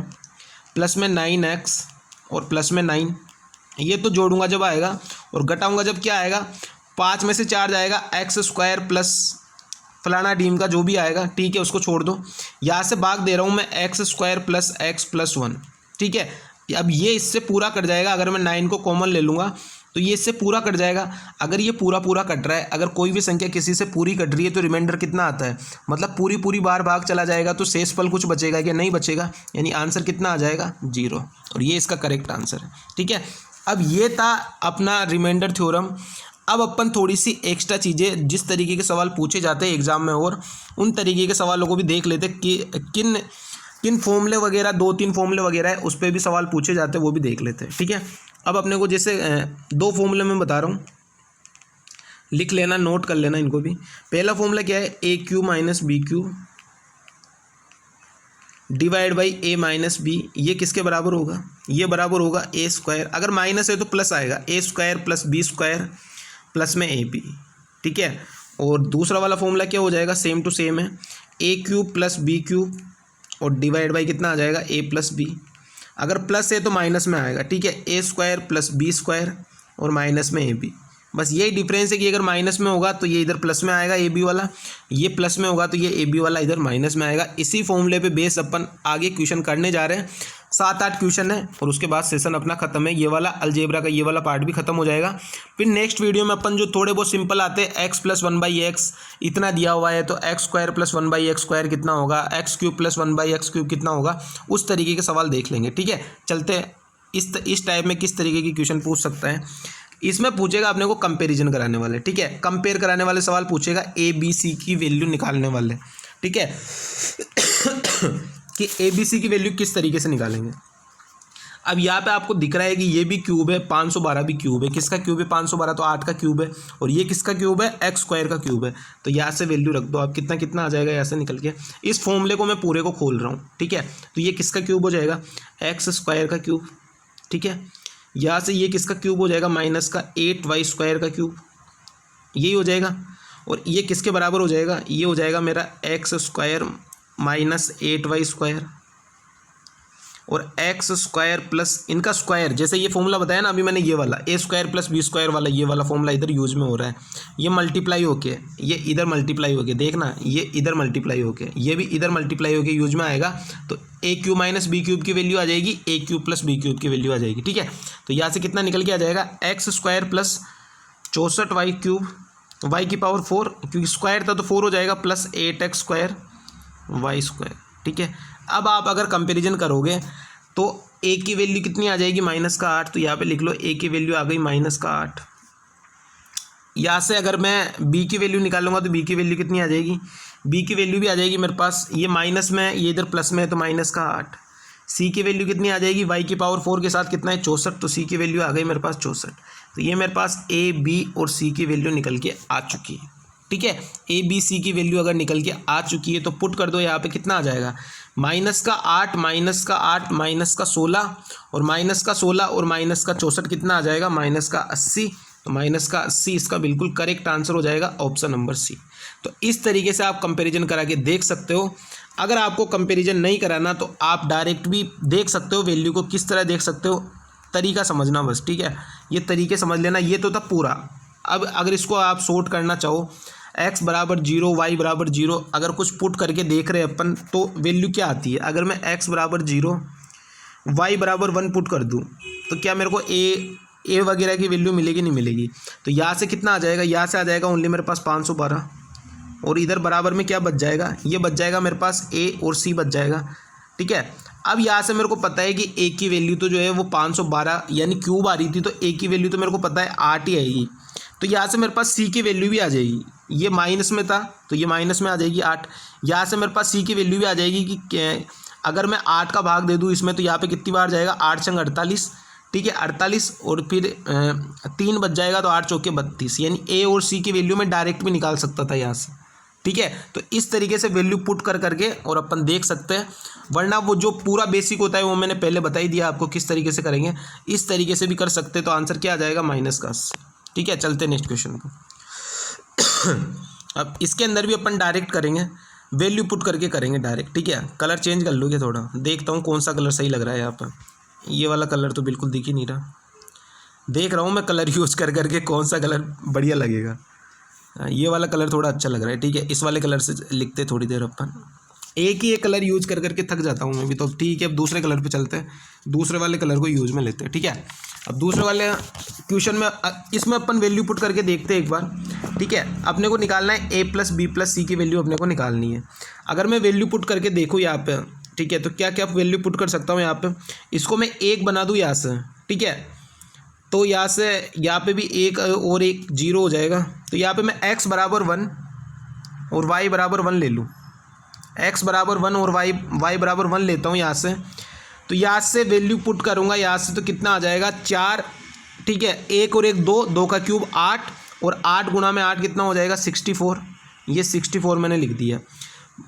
प्लस में 9x और प्लस में 9, ये तो जोड़ूंगा जब आएगा, और घटाऊंगा जब क्या आएगा, 5 में से 4 जाएगा, x स्क्वायर प्लस फलाना डीम का जो भी आएगा। ठीक है, उसको छोड़ दो, यहाँ से भाग दे रहा हूँ मैं x square plus x plus 1। ठीक है, अब ये इससे पूरा कट जाएगा, अगर मैं 9 को कॉमन ले लूँगा तो ये इससे पूरा कट जाएगा। अगर ये पूरा कट रहा है, अगर कोई भी संख्या किसी से पूरी कट रही है तो रिमाइंडर कितना आता है, मतलब पूरी बार भाग चला जाएगा, तो शेषफल कुछ बचेगा क्या, नहीं बचेगा, यानी आंसर कितना आ जाएगा, 0, और ये इसका करेक्ट आंसर है। ठीक है, अब ये था अपना रिमाइंडर थ्योरम। अब अपन थोड़ी सी एक्स्ट्रा चीज़ें, जिस तरीके के सवाल पूछे जाते हैं एग्जाम में, और उन तरीके के सवालों को भी देख लेते कि किन फॉर्मूले वगैरह, 2-3 फॉर्मूले वगैरह है उस पर भी सवाल पूछे जाते हैं, वो भी देख लेते हैं। ठीक है, अब अपने को जैसे 2 फॉर्मूले मैं बता रहा हूँ, लिख लेना, नोट कर लेना इनको भी। पहला फॉर्मूला क्या है, a cube minus B cube divide by A minus B, ये किसके बराबर होगा, ये बराबर होगा ए स्क्वायर, अगर माइनस है तो प्लस आएगा, A square plus B square plus में ए बी, ठीक है। और दूसरा वाला फॉर्मूला क्या हो जाएगा, सेम टू सेम है, ए क्यूब प्लस बी क्यूब और डिवाइड बाई कितना आ जाएगा, ए प्लस बी, अगर प्लस है तो माइनस में आएगा, ठीक है, ए स्क्वायर प्लस बी स्क्वायर और माइनस में ए बी। बस यही डिफरेंस है कि अगर माइनस में होगा तो ये इधर प्लस में आएगा ए बी वाला, ये प्लस में होगा तो ये ए बी वाला इधर माइनस में आएगा। इसी फॉर्मूले पे बेस अपन आगे क्वेश्चन करने जा रहे हैं, 7-8 क्वेश्चन है और उसके बाद सेशन अपना खत्म है, ये वाला अलजेब्रा का ये वाला पार्ट भी खत्म हो जाएगा। फिर नेक्स्ट वीडियो में अपन जो थोड़े बहुत सिंपल आते हैं, एक्स प्लस 1/x इतना दिया हुआ है तो x square plus 1/x square कितना होगा, x cube plus 1/x cube कितना होगा, उस तरीके के सवाल देख लेंगे, ठीक है। चलते हैं इस टाइप में किस तरीके की क्वेश्चन पूछ सकता है। इसमें पूछेगा अपने को कंपैरिजन कराने वाले, ठीक है, कंपेयर कराने वाले सवाल पूछेगा, ए बी सी की वैल्यू निकालने वाले, ठीक है कि ए बी सी की वैल्यू किस तरीके से निकालेंगे। अब यहाँ पे आपको दिख रहा है कि ये भी क्यूब है, 512 भी क्यूब है, किसका क्यूब है 512, तो 8 का क्यूब है, और ये किसका क्यूब है, एक्स स्क्वायर का क्यूब है। तो यहाँ से वैल्यू रख दो आप, कितना कितना आ जाएगा यहाँ से निकल के। इस फॉर्मूले को मैं पूरे को खोल रहा हूँ, ठीक है। तो ये किसका क्यूब हो जाएगा, एक्स स्क्वायर का क्यूब, ठीक है। यहाँ से ये किसका क्यूब हो जाएगा, माइनस का 8y स्क्वायर का क्यूब, यही हो जाएगा। और ये किसके बराबर हो जाएगा, ये हो जाएगा मेरा x square minus 8y square और एक्स स्क्वायर प्लस इनका स्क्वायर, जैसे ये फॉर्मूला बताया ना अभी मैंने, ये वाला ए स्क्वायर प्लस बी स्क्वायर वाला, ये वाला फॉर्मूला इधर यूज में हो रहा है, ये मल्टीप्लाई होके ये इधर मल्टीप्लाई होके, देखना ये इधर मल्टीप्लाई होके ये भी इधर मल्टीप्लाई होके यूज में आएगा, तो ए क्यूब माइनस बी क्यूब की वैल्यू आ जाएगी, ए क्यूब प्लस बी क्यूब की वैल्यू आ जाएगी, ठीक है। तो यहाँ से कितना निकल के आ जाएगा, X square plus 64y cube, Y की पावर 4 क्योंकि स्क्वायर था तो 4 हो जाएगा, plus 8x square Y square, ठीक है। अब आप अगर कंपैरिजन करोगे तो ए की वैल्यू कितनी आ जाएगी, -8, तो यहाँ पे लिख लो ए की वैल्यू आ गई -8। यहाँ से अगर मैं बी की वैल्यू निकालूंगा तो बी की वैल्यू कितनी आ जाएगी, बी की वैल्यू भी आ जाएगी मेरे पास, ये माइनस में ये इधर प्लस में है तो -8। सी की वैल्यू कितनी आ जाएगी, वाई की पावर 4 के साथ कितना है 64, तो सी की वैल्यू आ गई मेरे पास 64। तो ये मेरे पास ए बी और सी की वैल्यू निकल के आ चुकी है, ठीक है। ए बी सी की वैल्यू अगर निकल के आ चुकी है तो पुट कर दो, यहाँ पे कितना आ जाएगा, -8 -8 -16 और -16 और -64 कितना आ जाएगा, -80। तो -80 इसका बिल्कुल करेक्ट आंसर हो जाएगा, ऑप्शन नंबर सी। तो इस तरीके से आप कंपैरिजन करा के देख सकते हो। अगर आपको कंपैरिजन नहीं कराना तो आप डायरेक्ट भी देख सकते हो, वैल्यू को किस तरह देख सकते हो, तरीका समझना बस, ठीक है। ये तरीके समझ लेना, ये तो था पूरा। अब अगर इसको आप शॉर्ट करना चाहो, x बराबर 0 y बराबर 0, अगर कुछ पुट करके देख रहे हैं अपन तो वैल्यू क्या आती है। अगर मैं x बराबर 0 y बराबर 1 पुट कर दूं तो क्या मेरे को ए वगैरह की वैल्यू मिलेगी, नहीं मिलेगी। तो यहाँ से कितना आ जाएगा, यहाँ से आ जाएगा ओनली मेरे पास 512 और इधर बराबर में क्या बच जाएगा, ये बच जाएगा मेरे पास a और c बच जाएगा, ठीक है। अब यहाँ से मेरे को पता है कि a की वैल्यू तो जो है वो 512 यानी क्यूब आ रही थी, तो a की वैल्यू तो मेरे को पता है 8 ही आएगी। तो यहाँ से मेरे पास c की वैल्यू भी आ जाएगी, ये माइनस में था तो ये माइनस में आ जाएगी 8। यहाँ से मेरे पास c की वैल्यू भी आ जाएगी कि अगर मैं 8 का भाग दे दूँ इसमें तो यहाँ पे कितनी बार जाएगा, 8 × 48, ठीक है 48, और फिर 3 बच जाएगा तो 8 × 4 = 32, यानी a और c की वैल्यू में डायरेक्ट भी निकाल सकता था यहाँ से, ठीक है। तो इस तरीके से वैल्यू पुट कर करके और अपन देख सकते हैं, वरना वो जो पूरा बेसिक होता है वो मैंने पहले बता ही दिया आपको किस तरीके से करेंगे। इस तरीके से भी कर सकते हैं, तो आंसर क्या आ जाएगा, -10, ठीक है। चलते नेक्स्ट क्वेश्चन को। अब इसके अंदर भी अपन डायरेक्ट करेंगे, वैल्यू पुट करके करेंगे डायरेक्ट, ठीक है। कलर चेंज कर लोगे थोड़ा, देखता हूँ कौन सा कलर सही लग रहा है यहाँ पर। ये वाला कलर तो बिल्कुल दिख ही नहीं रहा, देख रहा हूँ मैं कलर यूज़ कर करके कौन सा कलर बढ़िया लगेगा। ये वाला कलर थोड़ा अच्छा लग रहा है, ठीक है। इस वाले कलर से लिखते थोड़ी देर अपन, एक ही एक कलर यूज कर करके थक जाता हूँ मैं भी, तो ठीक है। अब दूसरे कलर पे चलते हैं, दूसरे वाले कलर को यूज में लेते हैं, ठीक है। अब दूसरे वाले क्वेश्चन में इसमें अपन वैल्यू पुट करके देखते हैं एक बार, ठीक है। अपने को निकालना है a + b + c की वैल्यू अपने को निकालनी है। अगर मैं वैल्यू पुट करके देखूँ यहाँ पे, ठीक है, तो क्या क्या वैल्यू पुट कर सकता हूँ यहाँ पे। इसको मैं 1 बना दूँ यहाँ से, ठीक है, तो यहाँ पे भी 1 और 1 0 हो जाएगा। तो यहाँ पे मैं x बराबर 1 और y बराबर 1 ले लूँ, x बराबर 1 और y बराबर 1 लेता हूँ यहाँ से। तो यहाँ से वैल्यू पुट करूँगा यहाँ से, तो कितना आ जाएगा 4, ठीक है। 1 और 1 2, 2 का क्यूब 8 और 8 × 8 कितना हो जाएगा 64, ये 64 मैंने लिख दिया।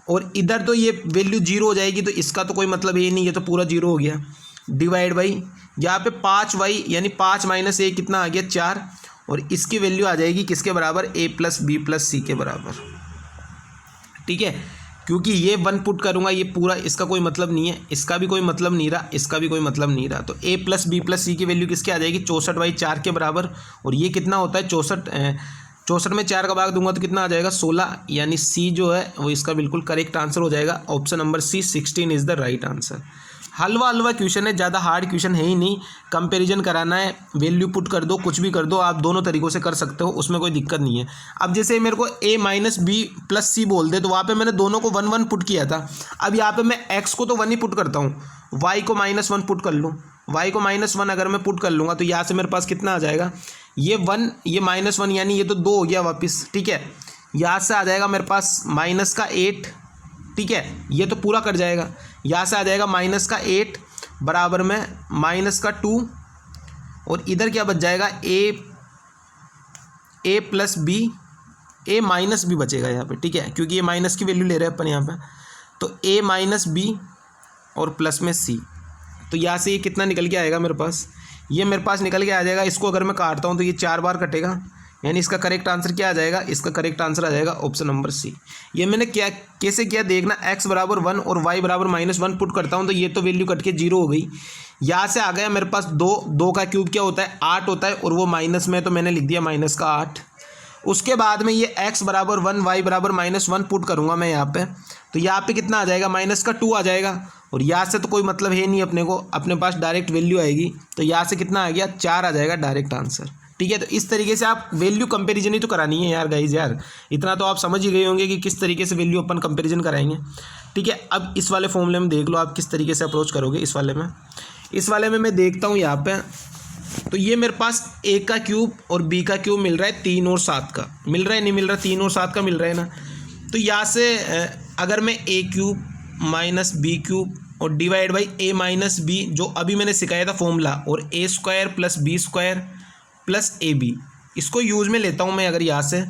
और इधर तो ये वैल्यू जीरो हो जाएगी, तो इसका तो कोई मतलब ही नहीं, ये तो पूरा जीरो हो गया। डिवाइड बाई यहाँ पे 5y यानी 5 माइनस a कितना आ गया 4, और इसकी वैल्यू आ जाएगी किसके बराबर, a प्लस बी प्लस सी के बराबर। ठीक है, क्योंकि ये 1 पुट करूँगा, ये पूरा इसका कोई मतलब नहीं है, इसका भी कोई मतलब नहीं रहा, इसका भी कोई मतलब नहीं रहा, तो a प्लस बी प्लस सी की वैल्यू किसके आ जाएगी 64/4 के बराबर। और ये कितना होता है 64 में 4 का भाग दूंगा तो कितना आ जाएगा 16, यानी सी जो है वो इसका बिल्कुल करेक्ट आंसर हो जाएगा। Option number C 16 is the right answer. हलवा क्वेश्चन है, ज़्यादा हार्ड क्वेश्चन है ही नहीं। कंपैरिजन कराना है, वैल्यू पुट कर दो, कुछ भी कर दो, आप दोनों तरीक़ों से कर सकते हो, उसमें कोई दिक्कत नहीं है। अब जैसे मेरे को a माइनस बी प्लस सी बोल दे, तो वहाँ पे मैंने दोनों को 1 1 पुट किया था। अब यहाँ पे मैं x को तो 1 ही पुट करता हूँ, y को -1 पुट कर लूँ। y को -1 अगर मैं पुट कर लूँगा तो यहाँ से मेरे पास कितना आ जाएगा, ये 1 ये -1 यानी ये तो 2 हो गया वापस। ठीक है, यहाँ से आ जाएगा मेरे पास -8। ठीक है, ये तो पूरा कट जाएगा। यहाँ से आ जाएगा -8 बराबर में -2, और इधर क्या बच जाएगा a plus B, a minus B बचेगा यहाँ पे। ठीक है, क्योंकि ये माइनस की वैल्यू ले रहे हैं अपन यहाँ पे, तो a माइनस बी और प्लस में c। तो यहाँ से ये कितना निकल के आएगा मेरे पास, ये मेरे पास निकल के आ जाएगा। इसको अगर मैं काटता हूँ तो ये 4 बार कटेगा, यानी इसका करेक्ट आंसर क्या आ जाएगा, इसका करेक्ट आंसर आ जाएगा ऑप्शन नंबर सी। ये मैंने क्या कैसे किया देखना, x बराबर 1 और y बराबर -1 पुट करता हूँ तो ये तो वैल्यू कट के 0 हो गई। यहाँ से आ गया मेरे पास 2 का क्यूब क्या होता है 8 होता है, और वो माइनस में, तो मैंने लिख दिया -8। उसके बाद में ये x बराबर 1 y बराबर -1 पुट करूँगा मैं यहाँ पे, तो यहाँ पे कितना आ जाएगा -2 आ जाएगा, और यहाँ से तो कोई मतलब है नहीं अपने को, अपने पास डायरेक्ट वैल्यू आएगी, तो यहाँ से कितना आ गया 4 आ जाएगा डायरेक्ट आंसर। ठीक है, तो इस तरीके से आप वैल्यू कंपैरिजन ही तो करानी है यार गाइज, यार इतना तो आप समझ ही गए होंगे कि किस तरीके से वैल्यू अपन कंपैरिजन कराएंगे। ठीक है, अब इस वाले फॉर्मूले में देख लो आप किस तरीके से अप्रोच करोगे। इस वाले में मैं देखता हूँ यहाँ पे, तो ये मेरे पास a का क्यूब और b का क्यूब मिल रहा है 3 और 7 का, मिल रहा है नहीं मिल रहा, 3 और 7 का मिल रहा है ना। तो यहाँ से अगर मैं a cube minus B cube और divide by a minus B, जो अभी मैंने सिखाया था फॉर्मूला, और a square plus B square plus A B, इसको यूज में लेता हूँ मैं अगर यहाँ से,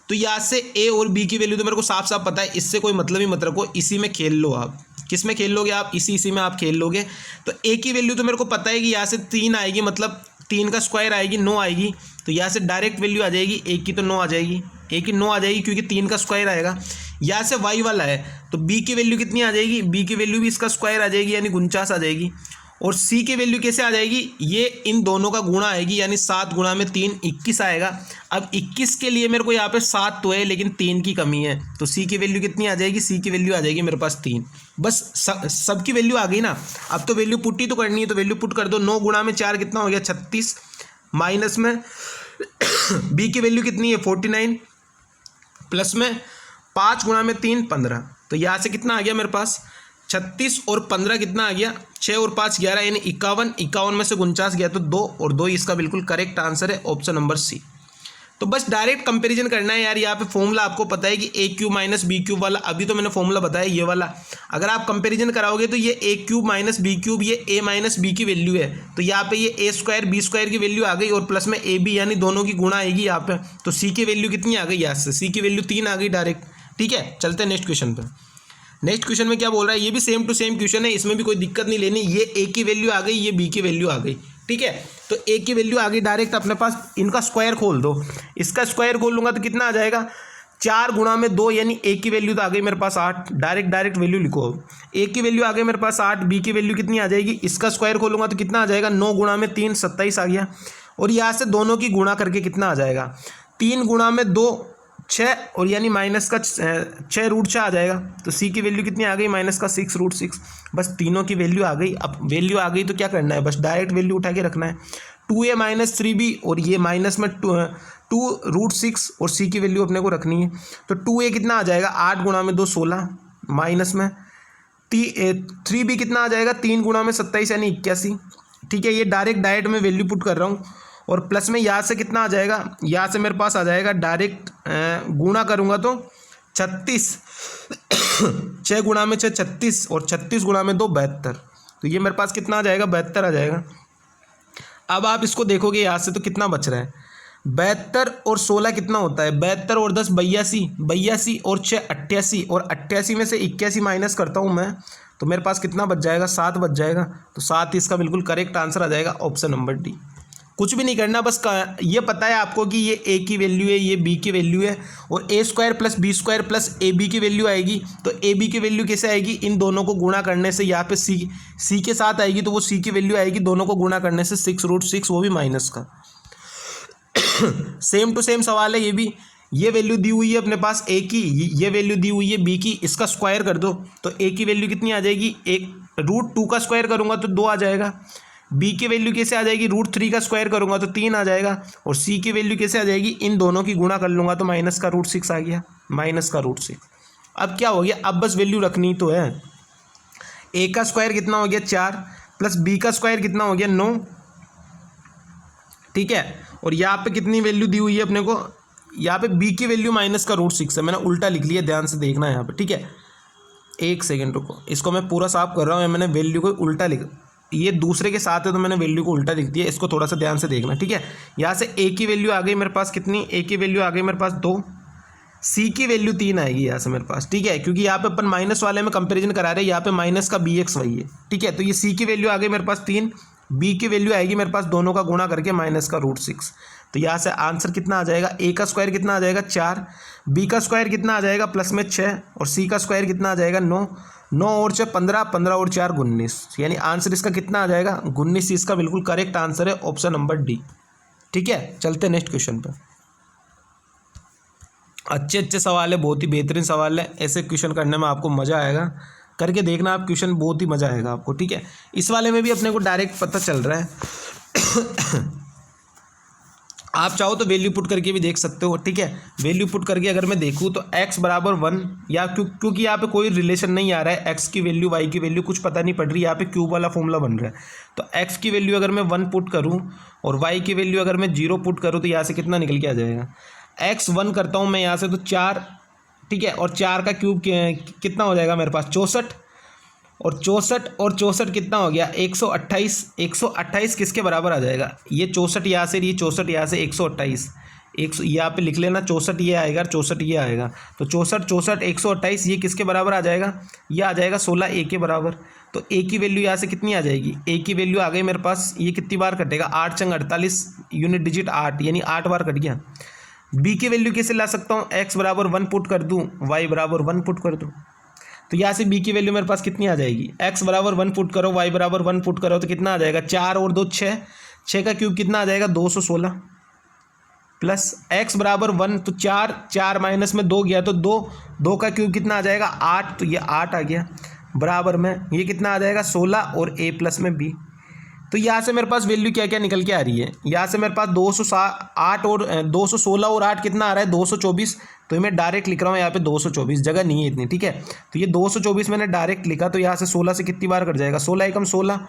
तो यहाँ से a और b की वैल्यू तो मेरे को साफ साफ पता है, इससे कोई मतलब ही मत रखो, इसी में खेल लो आप। किस में खेल लोगे आप, इसी में आप खेल लोगे। तो a की वैल्यू तो मेरे को पता है कि यहाँ से 3 आएगी, मतलब 3 का स्क्वायर आएगी 9 आएगी, तो यहाँ से डायरेक्ट वैल्यू आ जाएगी a की, तो 9 आ जाएगी, a की 9 आ जाएगी क्योंकि 3 का स्क्वायर आएगा। यहाँ से y वाला है तो b की वैल्यू कितनी आ जाएगी, b की वैल्यू भी इसका स्क्वायर आ जाएगी यानी 49 आ जाएगी। और c की वैल्यू कैसे आ जाएगी, ये इन दोनों का गुणा आएगी, यानी 7 गुणा में 3 21 आएगा। अब 21 के लिए मेरे को यहाँ पे 7 तो है लेकिन 3 की कमी है, तो c की वैल्यू कितनी आ जाएगी, c की वैल्यू आ जाएगी मेरे पास 3। बस सब की वैल्यू आ गई ना। अब तो वैल्यू पुट ही तो करनी है, तो वैल्यू पुट कर दो। 9 गुणा में 4 कितना हो गया 36, माइनस में b की वैल्यू कितनी है 49, प्लस में 5 गुणा में 3 15, तो यहाँ से कितना आ गया मेरे पास 36 और 15 कितना आ गया 6 और 5 11, यानी 51 में से 49 गया तो 2 और 2 इसका बिल्कुल करेक्ट आंसर है ऑप्शन नंबर सी। तो बस डायरेक्ट कंपैरिजन करना है यार। यहाँ पे फॉर्मूला आपको पता है कि ए क्यूब माइनस बी क्यूब वाला, अभी तो मैंने फॉर्मूला बताया ये वाला। अगर आप कंपैरिजन कराओगे तो ये ए क्यूब माइनस बी क्यूब, ये ए माइनस बी की वैल्यू है, तो यहाँ पे ये ए स्क्वायर बी स्क्वायर की वैल्यू आ गई, और प्लस में ए बी यानी दोनों की गुणा आएगी यहाँ पे। तो सी की वैल्यू कितनी आ गई, यहाँ से सी की वैल्यू 3 आ गई डायरेक्ट। ठीक है, चलते हैं नेक्स्ट क्वेश्चन पर। नेक्स्ट क्वेश्चन में क्या बोल रहा है, ये भी सेम टू सेम क्वेश्चन है, इसमें भी कोई दिक्कत नहीं लेनी। ये ए की वैल्यू आ गई, ये बी की वैल्यू आ गई। ठीक है, तो ए की वैल्यू आ गई डायरेक्ट अपने पास, इनका स्क्वायर खोल दो। इसका स्क्वायर खोल लूँगा तो कितना आ जाएगा 4 गुणा में 2, यानी ए की वैल्यू तो आ गई मेरे पास 8। डायरेक्ट वैल्यू लिखो। ए की वैल्यू आ गई मेरे पास 8, बी की वैल्यू कितनी आ जाएगी, इसका स्क्वायर खोलूँगा तो कितना आ जाएगा 9 गुणा में 3 27 आ गया। और यहाँ से दोनों की गुणा करके कितना आ जाएगा 3 गुणा में 2 6, और यानी माइनस का 6 रूट 6 आ जाएगा। तो सी की वैल्यू कितनी आ गई माइनस का 6 रूट 6। बस तीनों की वैल्यू आ गई। अब वैल्यू आ गई तो क्या करना है, बस डायरेक्ट वैल्यू उठा के रखना है। 2a माइनस 3b, और ये माइनस में 2 रूट 6, और सी की वैल्यू अपने को रखनी है। तो 2a कितना आ जाएगा 8 गुणा में 2 16, माइनस में 3b कितना आ जाएगा 3 गुणा में 27 यानी 81। ठीक है, ये डायरेक्ट में वैल्यू पुट कर रहा हूँ। और प्लस में यहाँ से कितना आ जाएगा, यहाँ से मेरे पास आ जाएगा डायरेक्ट गुणा करूँगा तो 36 6 गुणा में 6 36, और 36 गुणा में 2 72। तो ये मेरे पास कितना आ जाएगा 72 आ जाएगा। अब आप इसको देखोगे यहाँ से तो कितना बच रहा है, 72 और 16 कितना होता है? 72 और 10 82, 82 और 6 88, और 88 में से 81 माइनस करता हूँ मैं, तो मेरे पास कितना बच जाएगा? 7 बच जाएगा। तो 7 इसका बिल्कुल करेक्ट आंसर आ जाएगा, ऑप्शन नंबर डी। कुछ भी नहीं करना, बस ये पता है आपको कि ये ए की वैल्यू है, ये बी की वैल्यू है, और A square plus B square plus A B की वैल्यू आएगी। तो ए बी की वैल्यू कैसे आएगी? इन दोनों को गुणा करने से। यहाँ पे सी के साथ आएगी, तो वो सी की वैल्यू आएगी दोनों को गुणा करने से 6√6, वो भी माइनस का। सेम टू सेम सवाल है ये भी। ये वैल्यू दी हुई है अपने पास ए की, ये वैल्यू दी हुई है बी की, इसका स्क्वायर कर दो तो ए की वैल्यू कितनी आ जाएगी? √2 का स्क्वायर करूंगा तो 2 आ जाएगा। बी की वैल्यू कैसे आ जाएगी? √3 का स्क्वायर करूंगा तो 3 आ जाएगा। और सी की वैल्यू कैसे आ जाएगी? इन दोनों की गुणा कर लूंगा तो माइनस का √6 आ गया, माइनस का √6। अब क्या हो गया? अब बस वैल्यू रखनी तो है। ए का स्क्वायर कितना हो गया? 4, प्लस बी का स्क्वायर कितना हो गया? 9, ठीक है। और यहाँ पे कितनी वैल्यू दी हुई है अपने को? यहाँ पे बी की वैल्यू माइनस का √6 है, मैंने उल्टा लिख लिया, ध्यान से देखना है यहाँ पे, ठीक है। एक सेकेंड रुको, इसको मैं पूरा साफ कर रहा हूँ। मैंने वैल्यू को उल्टा लिख, ये दूसरे के साथ है तो मैंने वैल्यू को उल्टा लिख दिया, इसको थोड़ा सा ध्यान से देखना, ठीक है। यहाँ से ए की वैल्यू आ गई मेरे पास कितनी? ए की वैल्यू आ गई मेरे पास 2, सी की वैल्यू 3 आएगी यहाँ से मेरे पास, ठीक है, क्योंकि यहाँ पे अपन माइनस वाले में कंपेरिजन करा रहे हैं, यहाँ पे माइनस का BX वही है, ठीक है। तो ये सी की वैल्यू आ गई मेरे पास 3, बी की वैल्यू आएगी मेरे पास दोनों का गुणा करके माइनस का √6। तो यहाँ से आंसर कितना आ जाएगा? ए का स्क्वायर कितना आ जाएगा? 4, बी का स्क्वायर कितना आ जाएगा? प्लस में 6, और सी का स्क्वायर कितना आ जाएगा? 9, 9 और 6 15, 15 और 4 19, यानी आंसर इसका कितना आ जाएगा? 19 इसका बिल्कुल करेक्ट आंसर है, ऑप्शन नंबर डी, ठीक है। चलते नेक्स्ट क्वेश्चन पे। अच्छे अच्छे सवाल है, बहुत ही बेहतरीन सवाल है, ऐसे क्वेश्चन करने में आपको मज़ा आएगा, करके देखना आप क्वेश्चन, बहुत ही मज़ा आएगा आपको, ठीक है। इस वाले में भी अपने को डायरेक्ट पता चल रहा है। आप चाहो तो वैल्यू पुट करके भी देख सकते हो, ठीक है। वैल्यू पुट करके अगर मैं देखूँ तो x बराबर 1, या क्योंकि यहाँ पे कोई रिलेशन नहीं आ रहा है, x की वैल्यू y की वैल्यू कुछ पता नहीं पड़ रही, यहाँ पे क्यूब वाला फॉर्मूला बन रहा है। तो x की वैल्यू अगर मैं 1 पुट करूँ और y की वैल्यू अगर मैं 0 पुट करूँ तो यहाँ से कितना निकल के आ जाएगा? x 1 करता हूँ मैं यहाँ से तो 4, ठीक है, और 4 का क्यूब कितना हो जाएगा मेरे पास? 64, और 64 कितना हो गया? 128, 128 किसके बराबर आ जाएगा? ये 64 यहाँ से, ये 64 यहाँ से, 128, यहाँ पे लिख लेना, 64 ये आएगा, 64 ये आएगा, तो 64 128 ये किसके बराबर आ जाएगा? ये आ जाएगा 16 ए के बराबर। तो ए की वैल्यू यहाँ से कितनी आ जाएगी? ए की वैल्यू आ गई मेरे पास, ये कितनी बार कटेगा? 8 चंग 48, यूनिट डिजिट 8, यानी 8 बार कट गया। बी की वैल्यू कैसे ला सकता हूँ? x बराबर 1 पुट कर दूँ, y बराबर 1 पुट कर दूँ, तो यहाँ से b की वैल्यू मेरे पास कितनी आ जाएगी? x बराबर 1 पुट करो, y बराबर 1 पुट करो तो कितना आ जाएगा? 4 और 2 6, 6 का क्यूब कितना आ जाएगा? 216, प्लस x बराबर 1, तो 4, 4 माइनस में 2 गया तो 2, 2 का क्यूब कितना आ जाएगा? 8, तो ये 8 आ गया, बराबर में ये कितना आ जाएगा? 16 और a प्लस में b। तो यहाँ से मेरे पास वैल्यू क्या क्या निकल के आ रही है? यहाँ से मेरे पास 208 और 216 और 8 कितना आ रहा है? 224। तो ये मैं डायरेक्ट लिख रहा हूँ यहाँ पे 224, जगह नहीं है इतनी, ठीक है। तो ये 224 मैंने डायरेक्ट लिखा, तो यहाँ से 16 से कितनी बार कट जाएगा? 16 एकम 16,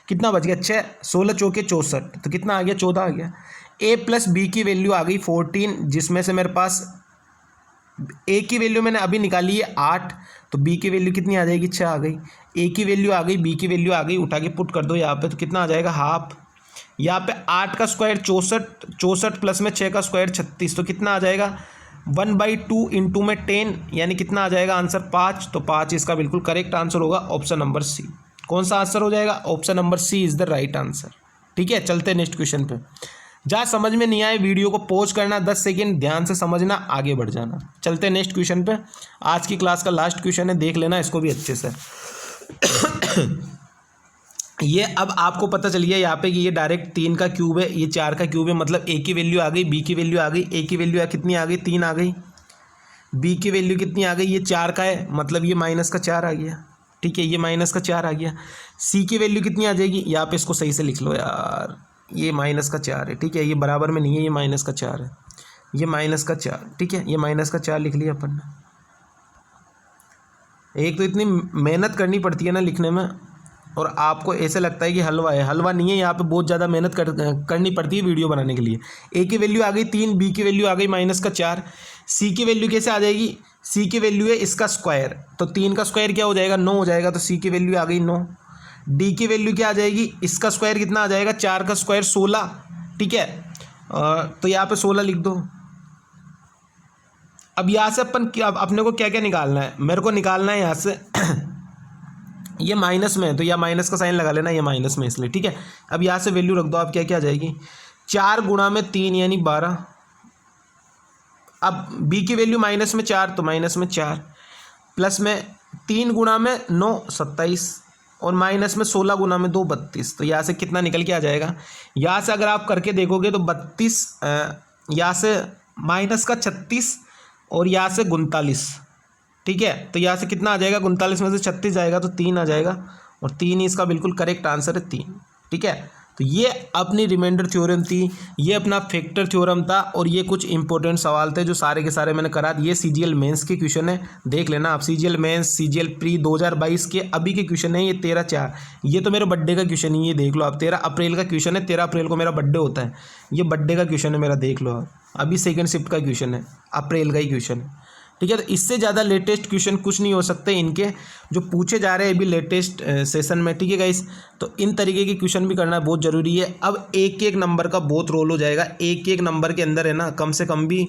कितना बच गया? 6, 16 चौके 64, तो कितना आ गया? 14 आ गया। ए प्लस बी की वैल्यू आ गई 14, जिसमें से मेरे पास ए की वैल्यू मैंने अभी निकाली है 8, तो बी की वैल्यू कितनी आ जाएगी? 6 आ गई। ए की वैल्यू आ गई, बी की वैल्यू आ गई, उठा के पुट कर दो यहाँ पे, तो कितना आ जाएगा? हाफ। यहाँ पे 8 का स्क्वायर 64, 64 प्लस में 6 का स्क्वायर 36, तो कितना आ जाएगा? 1/2 इंटू में 10, यानी कितना आ जाएगा आंसर? 5। तो 5 इसका बिल्कुल करेक्ट आंसर होगा, ऑप्शन नंबर सी। कौन सा आंसर हो जाएगा? Option number C is the right answer, ठीक है। चलते हैं नेक्स्ट क्वेश्चन पे। जहाँ समझ में नहीं आए वीडियो को पॉज करना, 10 सेकेंड ध्यान से समझना, आगे बढ़ जाना। चलते हैं नेक्स्ट क्वेश्चन पे। आज की क्लास का लास्ट क्वेश्चन है, देख लेना इसको भी अच्छे से। ये अब आपको पता चल गया यहाँ पे कि ये डायरेक्ट 3 का क्यूब है, ये 4 का क्यूब है, मतलब ए की वैल्यू आ गई, बी की वैल्यू आ गई, ए की वैल्यू कितनी आ गई? 3 आ गई। बी की वैल्यू कितनी आ गई? ये 4 का है, मतलब ये माइनस का 4 आ गया, ठीक है, ये माइनस का 4 आ गया। सी की वैल्यू कितनी आ जाएगी? यहाँ पे इसको सही से लिख लो यार, ये माइनस का 4 है, ठीक है, ये बराबर में नहीं है, ये माइनस का 4 है, ये माइनस का 4, ठीक है, ये माइनस का 4 लिख लिया अपन ने। एक तो इतनी मेहनत करनी पड़ती है ना लिखने में, और आपको ऐसे लगता है कि हलवा है, हलवा नहीं है, यहाँ पे बहुत ज़्यादा मेहनत करनी पड़ती है वीडियो बनाने के लिए। ए की वैल्यू आ गई 3, बी की वैल्यू आ गई माइनस का 4, सी की वैल्यू कैसे आ जाएगी? सी की वैल्यू है इसका स्क्वायर, तो 3 का स्क्वायर क्या हो जाएगा? 9 हो जाएगा, तो सी की वैल्यू आ गई 9। डी की वैल्यू क्या आ जाएगी? इसका स्क्वायर कितना आ जाएगा? 4 का स्क्वायर 16, ठीक है, तो यहाँ पे 16 लिख दो। अब यहाँ से अपने को क्या क्या निकालना है, मेरे को निकालना है यहाँ से ये माइनस में है तो यह माइनस का साइन लगा लेना, ये माइनस में इसलिए, ठीक है। अब यहाँ से वैल्यू रख दो, आप क्या क्या आ जाएगी 4 गुणा में 3 यानी 12। अब b की वैल्यू माइनस में 4 तो माइनस में 4, प्लस में 3 गुणा में 9 27 और माइनस में 16 गुना में 2 32। तो यहाँ से कितना निकल के आ जाएगा, यहाँ से अगर आप करके देखोगे तो 32, यहाँ से माइनस का 36 और यहाँ से 39, ठीक है। तो यहाँ से कितना आ जाएगा, 39 में से 36 जाएगा तो 3 आ जाएगा और 3 ही इसका बिल्कुल करेक्ट आंसर है 3, ठीक है। तो ये अपनी रिमाइंडर थ्योरम थी, ये अपना फैक्टर थ्योरम था और ये कुछ इंपॉर्टेंट सवाल थे जो सारे के सारे मैंने करा दिए। सीजीएल मेंस के क्वेश्चन है, देख लेना आप, सीजीएल मेंस सीजीएल प्री 2022 के अभी के क्वेश्चन है ये 13/4। ये तो मेरे बर्थडे का क्वेश्चन ही, ये देख लो आप, 13 अप्रैल का क्वेश्चन है, 13 अप्रैल को मेरा बर्थडे होता है, ये बर्थडे का क्वेश्चन है मेरा, देख लो आप, अभी सेकेंड शिफ्ट का क्वेश्चन है, अप्रैल का ही क्वेश्चन है, ठीक है। तो इससे ज़्यादा लेटेस्ट क्वेश्चन कुछ नहीं हो सकते इनके जो पूछे जा रहे हैं अभी लेटेस्ट सेशन में, ठीक है गाइस। तो इन तरीके के क्वेश्चन भी करना बहुत ज़रूरी है। अब एक एक नंबर का बहुत रोल हो जाएगा, एक एक नंबर के अंदर है ना, कम से कम भी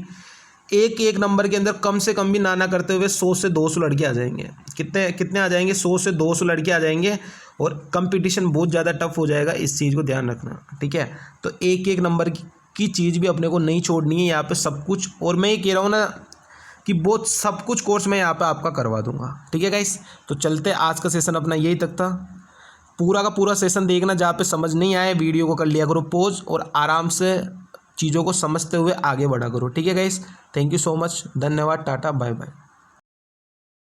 एक एक नंबर के अंदर कम से कम भी ना करते हुए 100 से 200 लड़के आ जाएंगे। कितने कितने आ जाएंगे, 100 से 200 लड़के आ जाएंगे और कंपटीशन बहुत ज़्यादा टफ हो जाएगा, इस चीज़ को ध्यान रखना, ठीक है। तो एक एक नंबर की चीज़ भी अपने को नहीं छोड़नी है यहाँ पे सब कुछ। और मैं ये कह रहा हूँ ना कि बहुत सब कुछ कोर्स मैं यहाँ पे आपका करवा दूंगा, ठीक है गाइस। तो चलते, आज का सेशन अपना यही तक था। पूरा का पूरा सेशन देखना, जहाँ पे समझ नहीं आए वीडियो को कर लिया करो पॉज और आराम से चीज़ों को समझते हुए आगे बढ़ा करो, ठीक है guys. Thank you so much, धन्यवाद, टाटा बाय बाय।